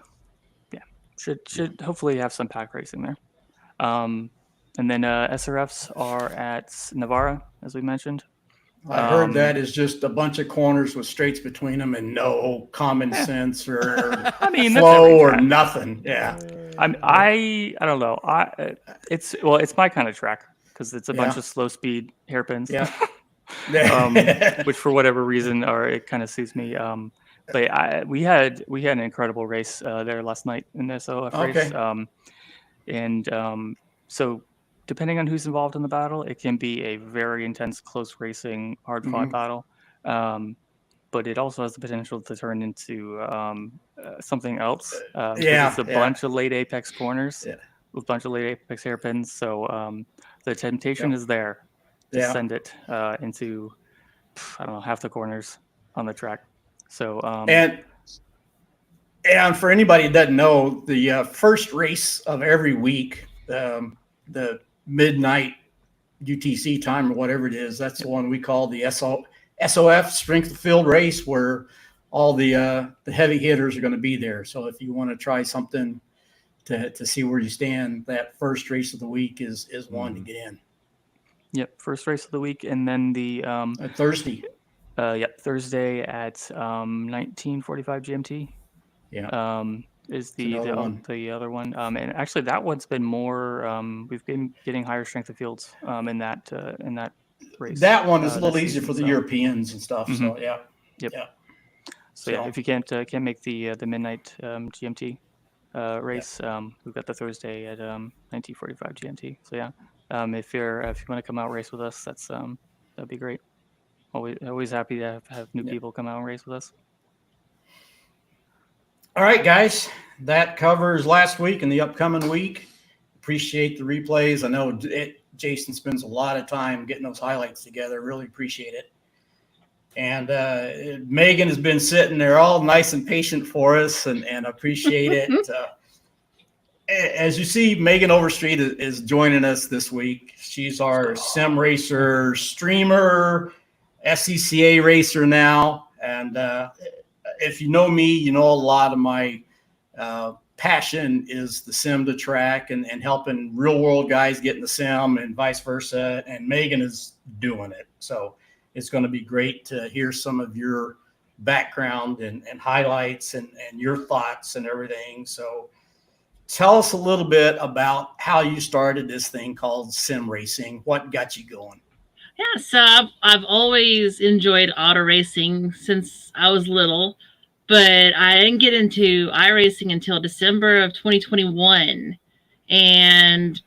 should hopefully have some pack racing there. And then SRFs are at Navarra, as we mentioned. I heard that is just a bunch of corners with straights between them and no common sense or flow or nothing. Yeah. I don't know. It's my kind of track because it's a bunch of slow speed hairpins. Yeah. Which for whatever reason it kind of suits me. But we had an incredible race there last night in this OF race. So depending on who's involved in the battle, it can be a very intense, close racing, hard fought battle. But it also has the potential to turn into something else. It's a bunch of late apex corners with a bunch of late apex hairpins. So the temptation is there to send it into, I don't know, half the corners on the track. So and for anybody that doesn't know, the first race of every week, the midnight UTC time or whatever it is, that's the one we call the SOF Strength of Field race, where all the heavy hitters are going to be there. So if you want to try something to see where you stand, that first race of the week is one to get in. Yep, first race of the week, and then the Thursday. Thursday at 19:45 GMT. Yeah. Is the other one, and actually that one's been more. We've been getting higher strength of fields in that race. That one is a little easier for the Europeans and stuff. So yeah. Yep. Yeah. So yeah, if you can't make the midnight GMT race, we've got the Thursday at 19:45 GMT. So yeah, if you want to come out and race with us, that'd be great. Always happy to have new people come out and race with us. All right, guys, that covers last week and the upcoming week. Appreciate the replays. I know Jason spends a lot of time getting those highlights together. Really appreciate it. And Megan has been sitting there all nice and patient for us, and appreciate it. As you see, Megan Overstreet is joining us this week. She's our sim racer streamer SCCA racer now, and if you know me, you know a lot of my passion is the sim to track and helping real world guys get in the sim and vice versa. And Megan is doing it. So it's going to be great to hear some of your background and highlights and your thoughts and everything. So tell us a little bit about how you started this thing called sim racing. What got you going? Yeah, so I've always enjoyed auto racing since I was little, but I didn't get into iRacing until December of 2021. And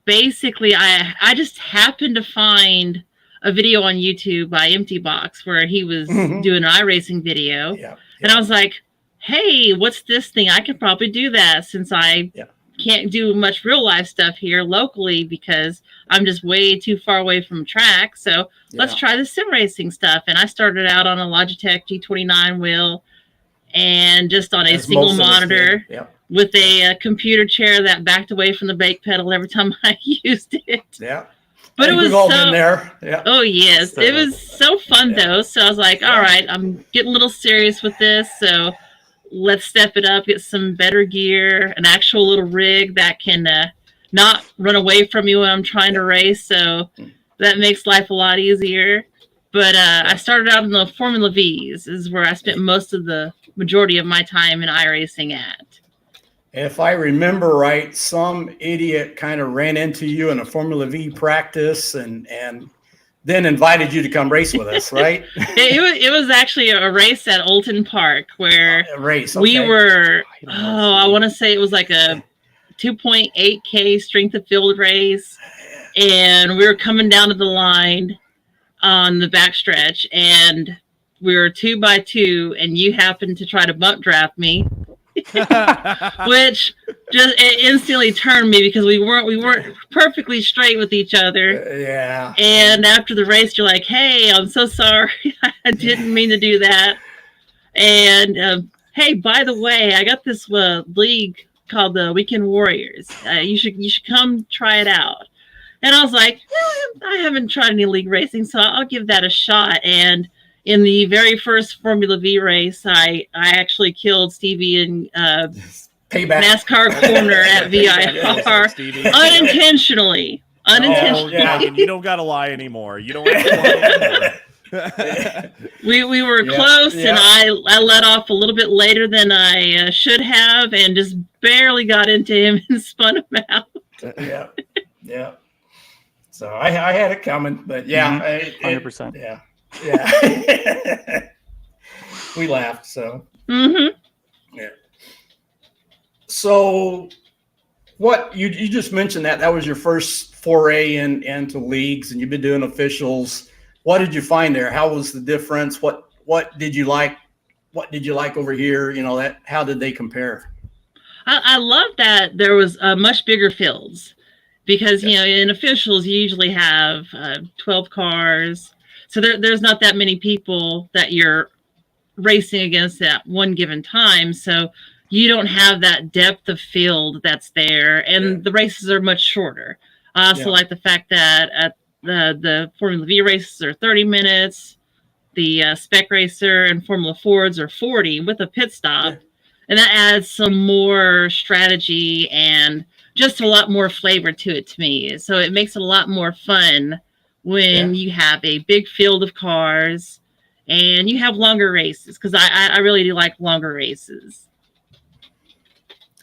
basically, I just happened to find a video on YouTube by Empty Box where he was doing an iRacing video. Yeah. And I was like, hey, what's this thing? I could probably do that since I can't do much real life stuff here locally because I'm just way too far away from track. So let's try the sim racing stuff. And I started out on a Logitech G29 wheel and just on a single monitor with a computer chair that backed away from the brake pedal every time I used it. Yeah. But it was all been there. Yeah. Oh yes, it was so fun though. So I was like, all right, I'm getting a little serious with this. So let's step it up, get some better gear, an actual little rig that can not run away from you when I'm trying to race. So that makes life a lot easier. But I started out in the Formula V's, is where I spent most of the majority of my time in iRacing at. If I remember right, some idiot kind of ran into you in a Formula V practice and then invited you to come race with us, right? it was actually a race at Olton Park where we were, I want to say it was like a 2.8K strength of field race. And we were coming down to the line on the backstretch and we were 2x2 and you happened to try to bump draft me. Which just instantly turned me because we weren't perfectly straight with each other. Yeah. And after the race, you're like, "Hey, I'm so sorry. I didn't mean to do that." And hey, by the way, I got this league called the Weekend Warriors. You should come try it out. And I was like, I haven't tried any league racing, so I'll give that a shot. And in the very first Formula V race, I actually killed Stevie in NASCAR corner at VIR unintentionally. You don't got to lie anymore. You don't have to lie anymore. we were close, and I let off a little bit later than I should have, and just barely got into him and spun him out. Yeah. So I had it coming, but 100%. Yeah. We laughed. So. Yeah. So, what you just mentioned that was your first foray into leagues, and you've been doing officials. What did you find there? How was the difference? What did you like? What did you like over here? How did they compare? I love that there was much bigger fields because in officials you usually have 12 cars. So there's not that many people that you're racing against at one given time. So you don't have that depth of field that's there. And the races are much shorter. I also like the fact that at the Formula V races are 30 minutes. The Spec Racer and Formula Fords are 40 with a pit stop. Yeah. And that adds some more strategy and just a lot more flavor to it to me. So it makes it a lot more fun when you have a big field of cars and you have longer races, because I really do like longer races.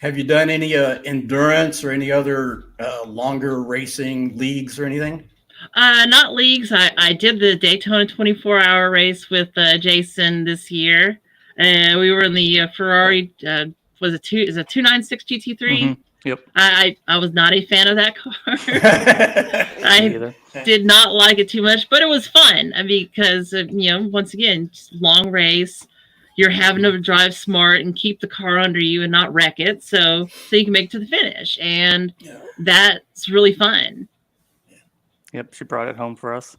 Have you done any endurance or any other longer racing leagues or anything? Not leagues. I did the Daytona 24-hour race with Jason this year. We were in the Ferrari, was it 296 GT3? Mm-hmm. Yep. I was not a fan of that car. I did not like it too much, but it was fun. Because once again, just long race. You're having to drive smart and keep the car under you and not wreck it, so you can make it to the finish, and that's really fun. Yep, she brought it home for us.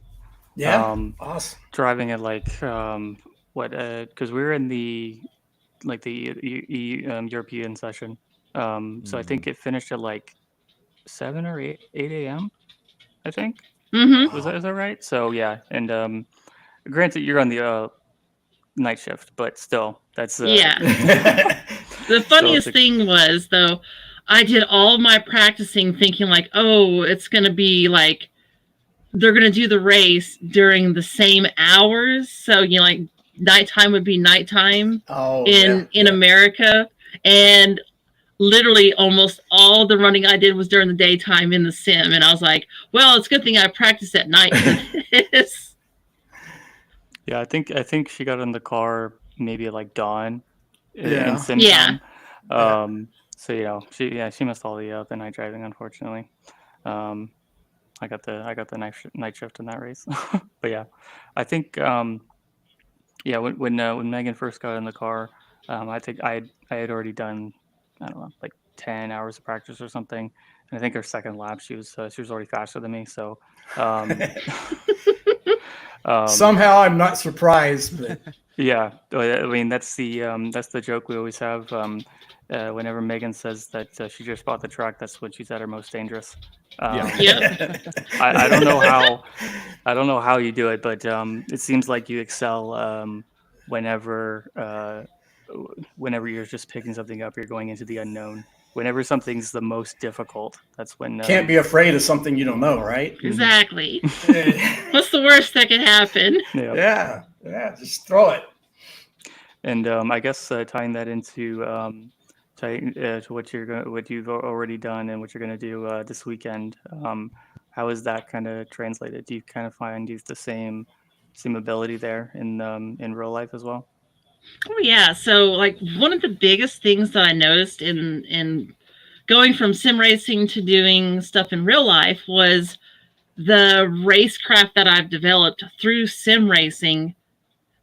Yeah, awesome. Driving it because we were in the European session. So I think it finished at 7 or 8 a.m. I think. Mm-hmm. Is that right? So yeah, and granted, you're on the night shift, but still, that's Yeah. The So funniest thing was, though, I did all my practicing thinking like, oh, it's going to be like they're going to do the race during the same hours. So, like nighttime would be nighttime in America. And literally almost all the running I did was during the daytime in the sim. And I was like, well, it's a good thing I practiced at night for this. Yeah, I think she got in the car maybe at like dawn in sim Yeah. time. So she missed all the night driving, unfortunately. I got the night shift in that race. But yeah, I think when Megan first got in the car, I think I had already done, I don't know, like 10 hours of practice or something. And I think her second lap she was already faster than me. So somehow I'm not surprised, but yeah, I mean that's the joke we always have. Whenever Megan says that she just bought the truck, that's when she's at her most dangerous. Yep. I don't know how you do it, but it seems like you excel whenever you're just picking something up, you're going into the unknown. Whenever something's the most difficult, that's when can't be afraid of something you don't know, right? Exactly. What's the worst that could happen? Yeah, just throw it. And I guess tying that into to what you've already done and what you're going to do this weekend, how is that kind of translated? Do you kind of find you the same ability there in real life as well? Oh yeah. So like one of the biggest things that I noticed in going from sim racing to doing stuff in real life was the racecraft that I've developed through sim racing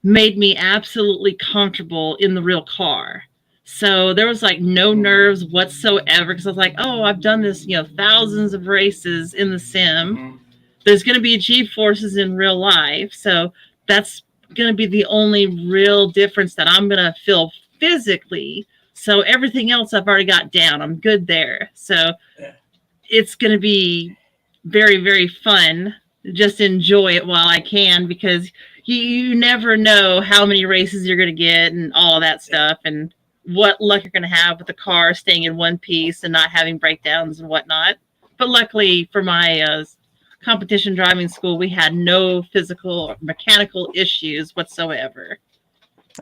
made me absolutely comfortable in the real car. So there was like no nerves whatsoever because I was like, oh, I've done this, thousands of races in the sim. Mm-hmm. There's going to be G-forces in real life. So that's going to be the only real difference that I'm going to feel physically. So everything else I've already got down. I'm good there. So it's going to be very, very fun. Just enjoy it while I can because you never know how many races you're going to get and all of that stuff and what luck you're going to have with the car staying in one piece and not having breakdowns and whatnot. But luckily for my competition driving school, we had no physical or mechanical issues whatsoever.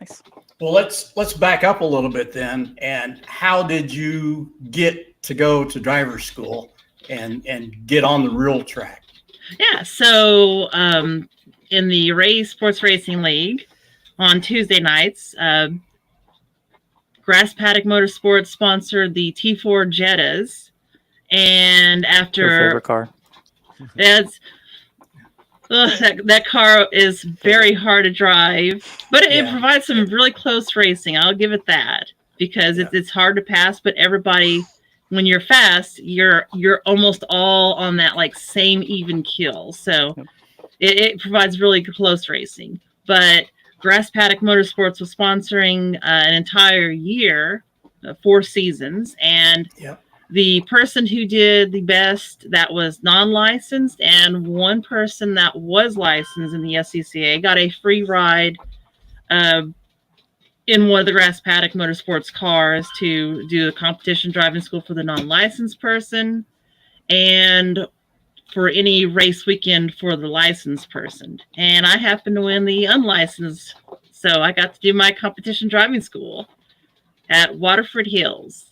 Nice. Well, let's back up a little bit then. And how did you get to go to driver's school and get on the real track? Yeah, so in the Sports Racing League on Tuesday nights, Grass Paddock Motorsports sponsored the T4 Jettas, and after your favorite car. That car is very hard to drive, but it provides some really close racing. I'll give it that because it's hard to pass, but everybody, when you're fast, you're almost all on that like same even kill. So it provides really close racing. But Grass Paddock Motorsports was sponsoring an entire year, 4 seasons, and the person who did the best that was non-licensed and one person that was licensed in the SCCA got a free ride in one of the Grass Paddock Motorsports cars to do the competition driving school for the non-licensed person and for any race weekend for the licensed person. And I happened to win the unlicensed, so I got to do my competition driving school at Waterford Hills.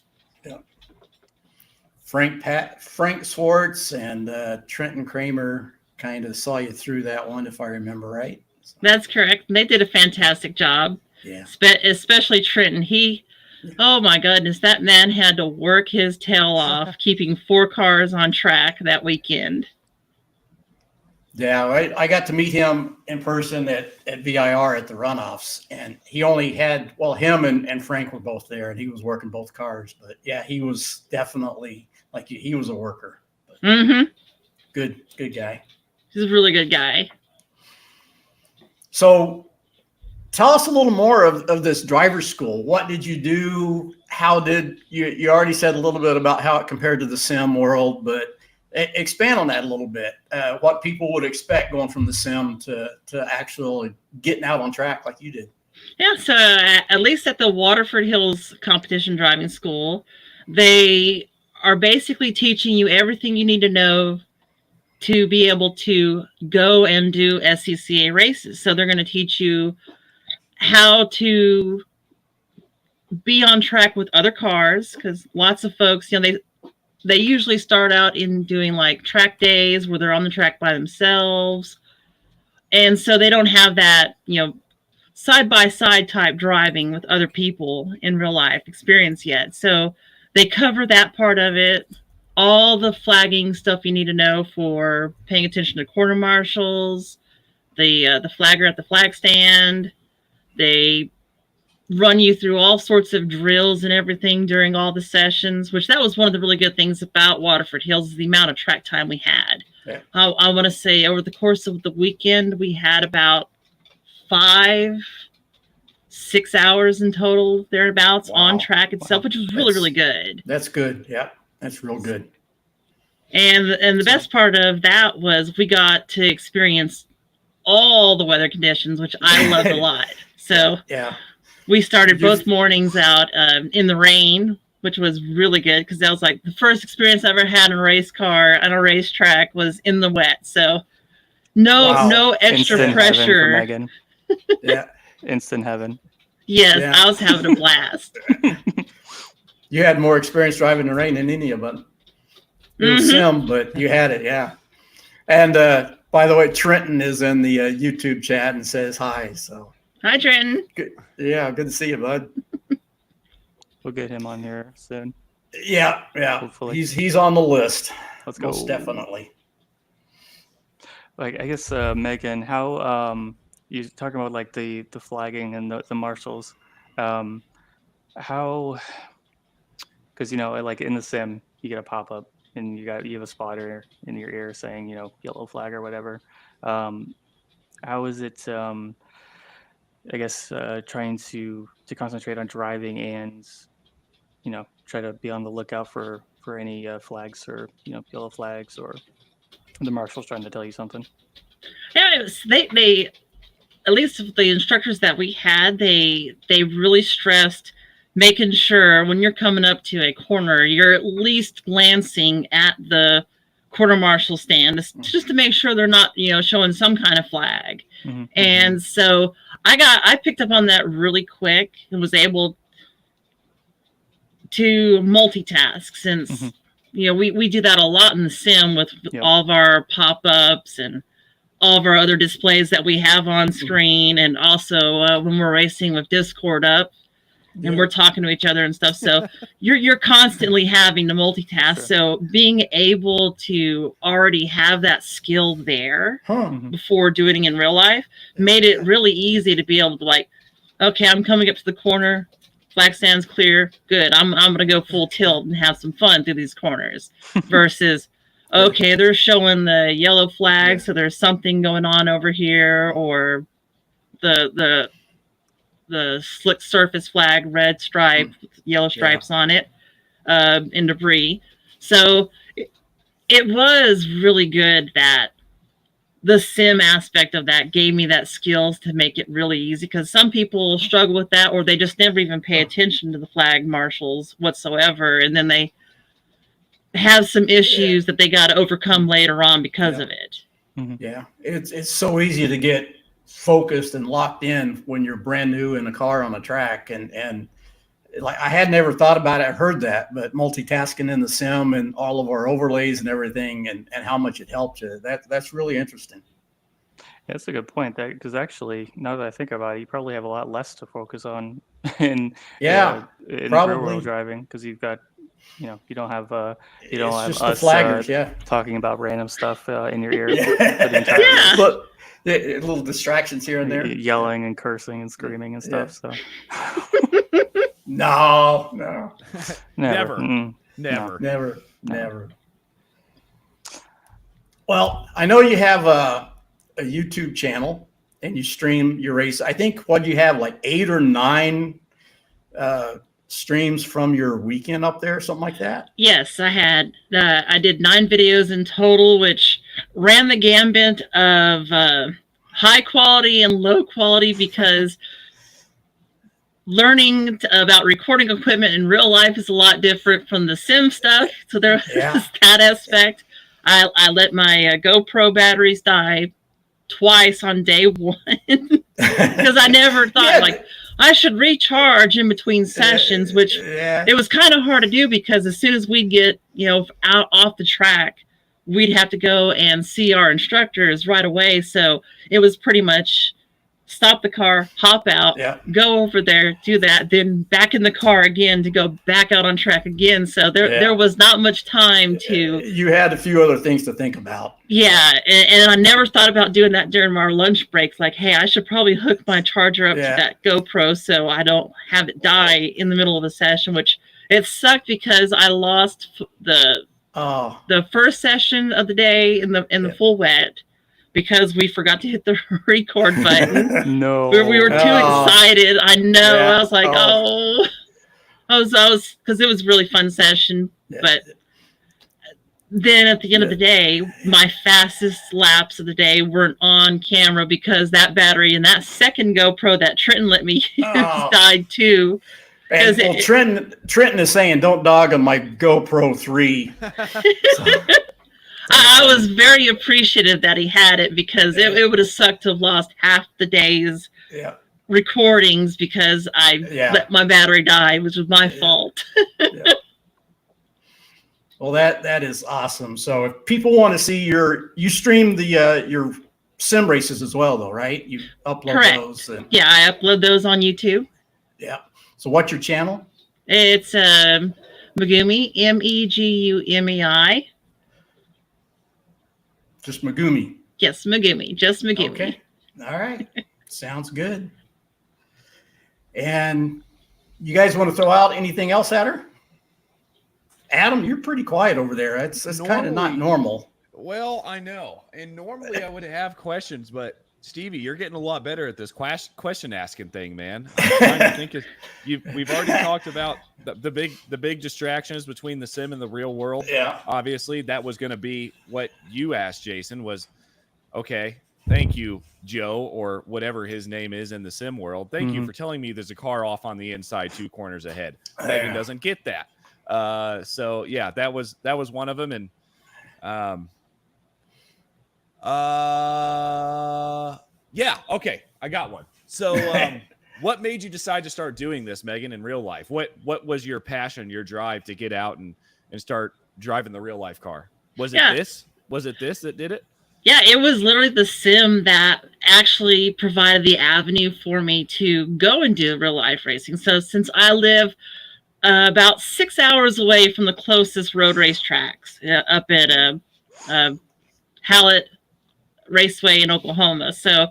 Frank Swartz and Trenton Kramer kind of saw you through that one, if I remember right. That's correct. They did a fantastic job. Yeah. Especially Trenton. Oh my goodness, that man had to work his tail off keeping 4 cars on track that weekend. Yeah, I got to meet him in person at VIR at the runoffs, and he only had, him and Frank were both there, and he was working both cars. But yeah, he was definitely he was a worker. Good guy. He's a really good guy. So tell us a little more of this driver's school. What did you do? How did you already said a little bit about how it compared to the sim world, but Expand on that a little bit. What people would expect going from the sim to actually getting out on track like you did. Yeah, so at least at the Waterford Hills Competition Driving School, they are basically teaching you everything you need to know to be able to go and do SCCA races. So they're going to teach you how to be on track with other cars, because lots of folks, they usually start out in doing like track days where they're on the track by themselves. And so they don't have that, side-by-side type driving with other people in real life experience yet. So they cover that part of it, all the flagging stuff you need to know for paying attention to quarter marshals, the flagger at the flag stand. They run you through all sorts of drills and everything during all the sessions, which that was one of the really good things about Waterford Hills, is the amount of track time we had. Yeah. I want to say over the course of the weekend, we had about 5-6 hours in total, thereabouts, on track itself, which was really, really good. That's good. Yeah, that's real good. And the best part of that was we got to experience all the weather conditions, which I loved a lot. So yeah, we started both mornings out in the rain, which was really good, because that was like the first experience I ever had in a race car on a racetrack was in the wet. So no extra Instant pressure. heaven for Megan. Yeah, Instant heaven. Yes, Yeah. I was having a blast. You had more experience driving in the rain than any of us. It was sim, but you had it, yeah. And by the way, Trenton is in the YouTube chat and says hi. So Hi, Trenton. good. Yeah, good to see you, bud. We'll get him on here soon. Yeah. Hopefully. He's on the list. Let's go. Most definitely. Like, I guess, Megan, how you talking about like the flagging and the marshals, how, because like in the sim you get a pop-up and you have a spotter in your ear saying yellow flag or whatever. How is it, I guess, trying to concentrate on driving and try to be on the lookout for any flags or yellow flags, or the marshal's trying to tell you something? Yeah, they at least the instructors that we had, they really stressed making sure when you're coming up to a corner, you're at least glancing at the quarter marshal stand just to make sure they're not, showing some kind of flag. Mm-hmm. And so I picked up on that really quick and was able to multitask, since we do that a lot in the sim with all of our pop-ups and all of our other displays that we have on screen, and also when we're racing with Discord up and we're talking to each other and stuff. So you're constantly having to multitask. Sure. So being able to already have that skill there before doing it in real life made it really easy to be able to, like, okay, I'm coming up to the corner, flag stand's clear, good. I'm going to go full tilt and have some fun through these corners versus, okay, they're showing the yellow flag, so there's something going on over here, or the slick surface flag, red stripe, yellow stripes on it, in debris. So it was really good that the sim aspect of that gave me that skills to make it really easy, because some people struggle with that, or they just never even pay attention to the flag marshals whatsoever, and then they have some issues that they got to overcome later on because of it. Yeah, it's so easy to get focused and locked in when you're brand new in a car on a track, and like I had never thought about it. I heard that, but multitasking in the sim and all of our overlays and everything, and how much it helped you, that's really interesting. Yeah, that's a good point. Because actually, now that I think about it, you probably have a lot less to focus on in real world driving, because you've got you don't have just us the flaggers, talking about random stuff in your ear. Look, little distractions here and there, yelling and cursing and screaming and stuff. So no, never. Well, I know you have a YouTube channel and you stream your race. I think what you have, like 8 or 9 streams from your weekend up there, something like that? Yes, I had. I did 9 videos in total, which ran the gambit of high quality and low quality, because learning about recording equipment in real life is a lot different from the sim stuff. So there was that aspect. I let my GoPro batteries die twice on day 1 because I never thought like I should recharge in between sessions, which it was kind of hard to do, because as soon as we'd get, out off the track, we'd have to go and see our instructors right away. So it was pretty much stop the car, hop out, go over there, do that, then back in the car again to go back out on track again. So there was not much time to... You had a few other things to think about. Yeah, and I never thought about doing that during our lunch breaks. Like, hey, I should probably hook my charger up to that GoPro so I don't have it die in the middle of a session, which it sucked because I lost the first session of the day in the full wet, because we forgot to hit the record button. No. We were too excited. I know. I was like, I was because it was a really fun session. But then at the end of the day, my fastest laps of the day weren't on camera because that battery and that second GoPro that Trenton let me use died too. And Trenton is saying, don't dog on my GoPro 3. I was very appreciative that he had it, because it would have sucked to have lost half the day's recordings because I let my battery die, which was my fault. Well, that is awesome. So if people want to see you stream your sim races as well, though, right? You upload those. Yeah, I upload those on YouTube. Yeah. So what's your channel? It's Megumi, MEGUMEI. Just Megumi. Yes, Megumi. Just Megumi. Okay. All right. Sounds good. And you guys want to throw out anything else at her? Adam, you're pretty quiet over there. That's kind of not normal. Well, I know. And normally I would have questions, but Stevie, you're getting a lot better at this question asking thing, man. I'm trying to think we've already talked about the big distractions between the sim and the real world. Yeah. Obviously, that was going to be what you asked Jason was, okay, thank you, Joe, or whatever his name is in the sim world. Thank you for telling me there's a car off on the inside 2 corners ahead. Megan doesn't get that. So yeah, that was one of them. And yeah, okay, I got one. So what made you decide to start doing this, Megan, in real life? What was your passion, your drive to get out and start driving the real life car? Was it this? Was it this that did it? Yeah, it was literally the sim that actually provided the avenue for me to go and do real life racing. So since I live about 6 hours away from the closest road race tracks up at Hallett Raceway in Oklahoma. So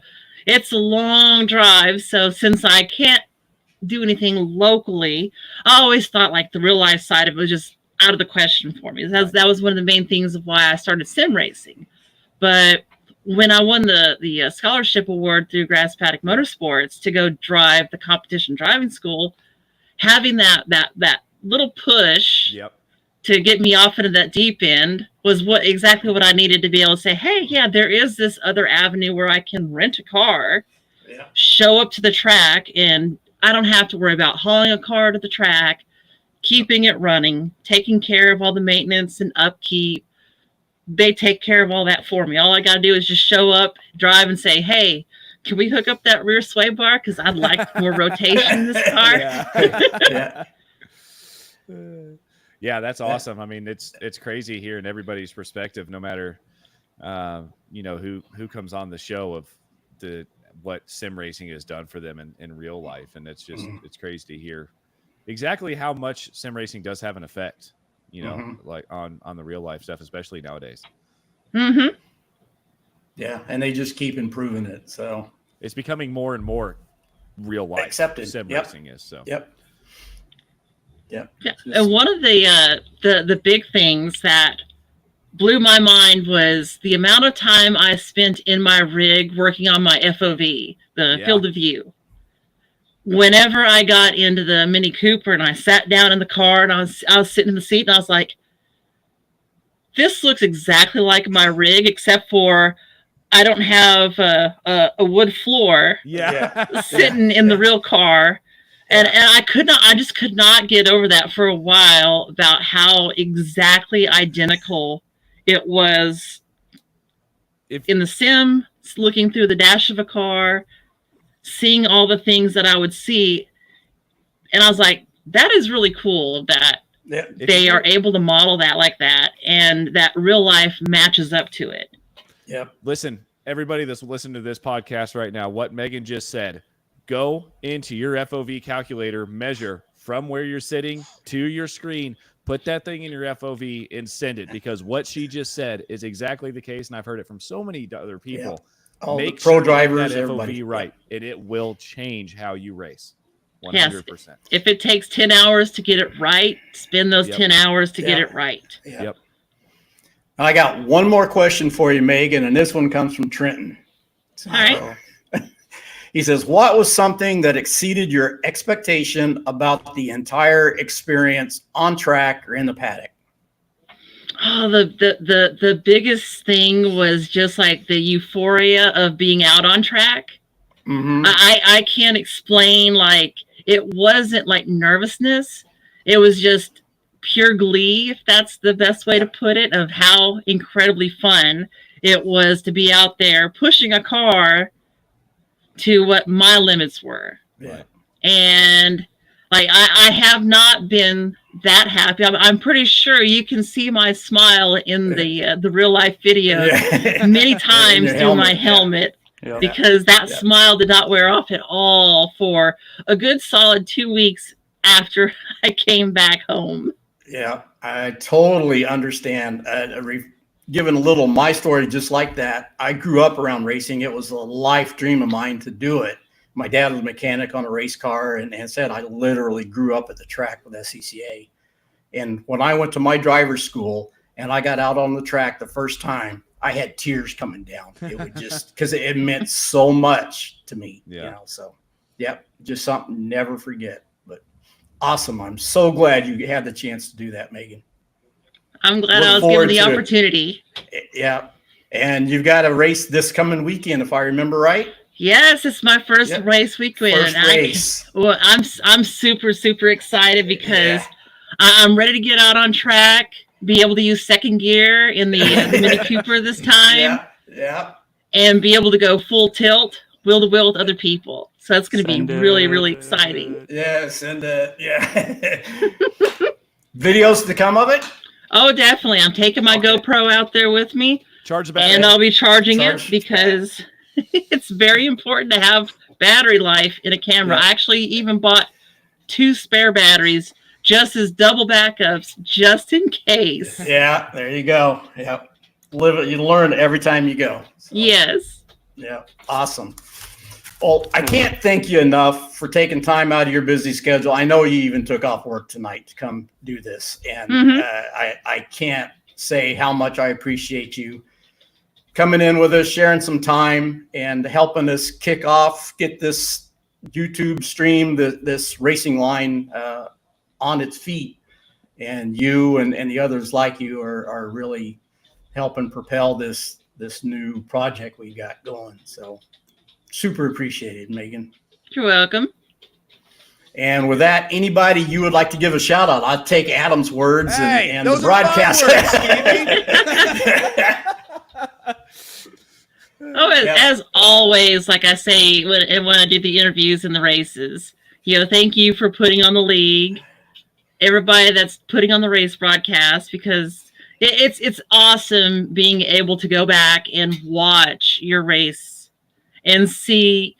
it's a long drive. So since I can't do anything locally, I always thought like the real life side of it was just out of the question for me. That was one of the main things of why I started sim racing. But when I won the scholarship award through Grass Paddock Motorsports to go drive the competition driving school, having that little push to get me off into that deep end was exactly what I needed to be able to say, hey, yeah, there is this other avenue where I can rent a car, show up to the track, and I don't have to worry about hauling a car to the track, keeping it running, taking care of all the maintenance and upkeep. They take care of all that for me. All I got to do is just show up, drive, and say, hey, can we hook up that rear sway bar? Because I'd like more rotation in this car. Yeah, that's awesome. I mean, it's crazy hearing everybody's perspective, no matter who comes on the show of what sim racing has done for them in real life. And it's just it's crazy to hear exactly how much sim racing does have an effect, like on the real life stuff, especially nowadays. Yeah, and they just keep improving it. So it's becoming more and more real life. Accepted. Sim racing is so. Yeah. And one of the big things that blew my mind was the amount of time I spent in my rig working on my FOV, the field of view. whenever I got into the Mini Cooper and I sat down in the car and I was sitting in the seat and I was like, this looks exactly like my rig, except for I don't have a wood floor sitting in the real car. And I just could not get over that for a while about how exactly identical it was in the sim, looking through the dash of a car, seeing all the things that I would see. And I was like, that is really cool that they are able to model that like that, and that real life matches up to it. Yep. Listen, everybody that's listening to this podcast right now, what Megan just said, go into your FOV calculator, measure from where you're sitting to your screen, put that thing in your FOV and send it, because what she just said is exactly the case. And I've heard it from so many other people. Yeah. All Make the pro sure drivers, that FOV everybody. right, and it will change how you race. 100%. Yes. If it takes 10 hours to get it right, spend those 10 hours to get it right. Yep. I got one more question for you, Megan, and this one comes from Trenton. All right. He says, what was something that exceeded your expectation about the entire experience on track or in the paddock? Oh, the biggest thing was just like the euphoria of being out on track. Mm-hmm. I can't explain, like, it wasn't like nervousness. It was just pure glee, if that's the best way to put it, of how incredibly fun it was to be out there pushing a car to what my limits were. Yeah. And like, I have not been that happy. I'm pretty sure you can see my smile in the real life video many times through my helmet. Yeah. Because that smile did not wear off at all for a good solid 2 weeks after I came back home. Yeah, I totally understand. Given a little my story just like that, I grew up around racing. It was a life dream of mine to do it. My dad was a mechanic on a race car, and said I literally grew up at the track with SCCA. And when I went to my driver's school and I got out on the track the first time, I had tears coming down. It would just, because it meant so much to me. Yeah. You know, so just something to never forget. But awesome. I'm so glad you had the chance to do that, Megan. I'm glad I was given the opportunity. Yeah. And you've got a race this coming weekend, if I remember right. Yes, it's my first race weekend. First race. I'm super, super excited because I'm ready to get out on track, be able to use second gear in the Mini Cooper this time. Yeah. And be able to go full tilt, wheel to wheel with other people. So that's going to be really, really exciting. Yes, and videos to come of it? Oh, definitely. I'm taking my GoPro out there with me. Charge the battery. And I'll be charging it because it's very important to have battery life in a camera. I actually even bought 2 spare batteries just as double backups, just in case. Yeah, there you go. Yeah. You learn every time you go. So, yes. Yeah, awesome. Well, I can't thank you enough for taking time out of your busy schedule. I know you even took off work tonight to come do this. And I can't say how much I appreciate you coming in with us, sharing some time, and helping us kick off, get this YouTube stream, this racing line on its feet. And you and the others like you are really helping propel this new project we got going. So super appreciated, Megan. You're welcome. And with that, anybody you would like to give a shout out? I'll take Adam's words and the broadcast. As always, like I say when I do the interviews and the races, thank you for putting on the league, everybody that's putting on the race broadcast, because it's awesome being able to go back and watch your race and see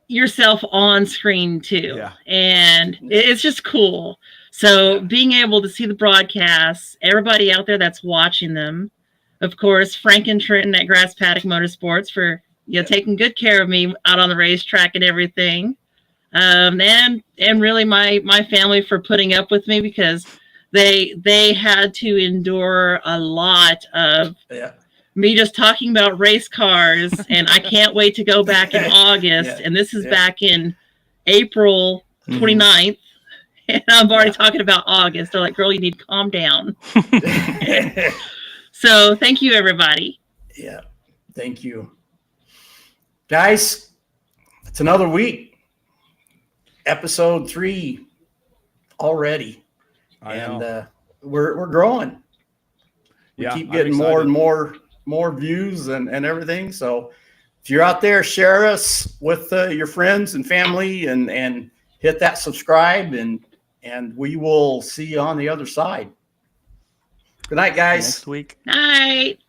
yourself on screen too. Yeah. And it's just cool. So being able to see the broadcasts, everybody out there that's watching them, of course, Frank and Trenton at Grass Paddock Motorsports for taking good care of me out on the racetrack and everything. And really my family for putting up with me, because they had to endure a lot of me just talking about race cars, and I can't wait to go back in August. And this is back in April 29th. And I'm already Yeah. talking about August. They're like, girl, you need to calm down. So thank you, everybody. Yeah. Thank you. Guys, it's another week. Episode 3 already. I know. We're growing. We Yeah, keep I'm getting more excited. and more views and everything. So if you're out there, share us with your friends and family and hit that subscribe and we will see you on the other side. Good night, guys. Next week. Night.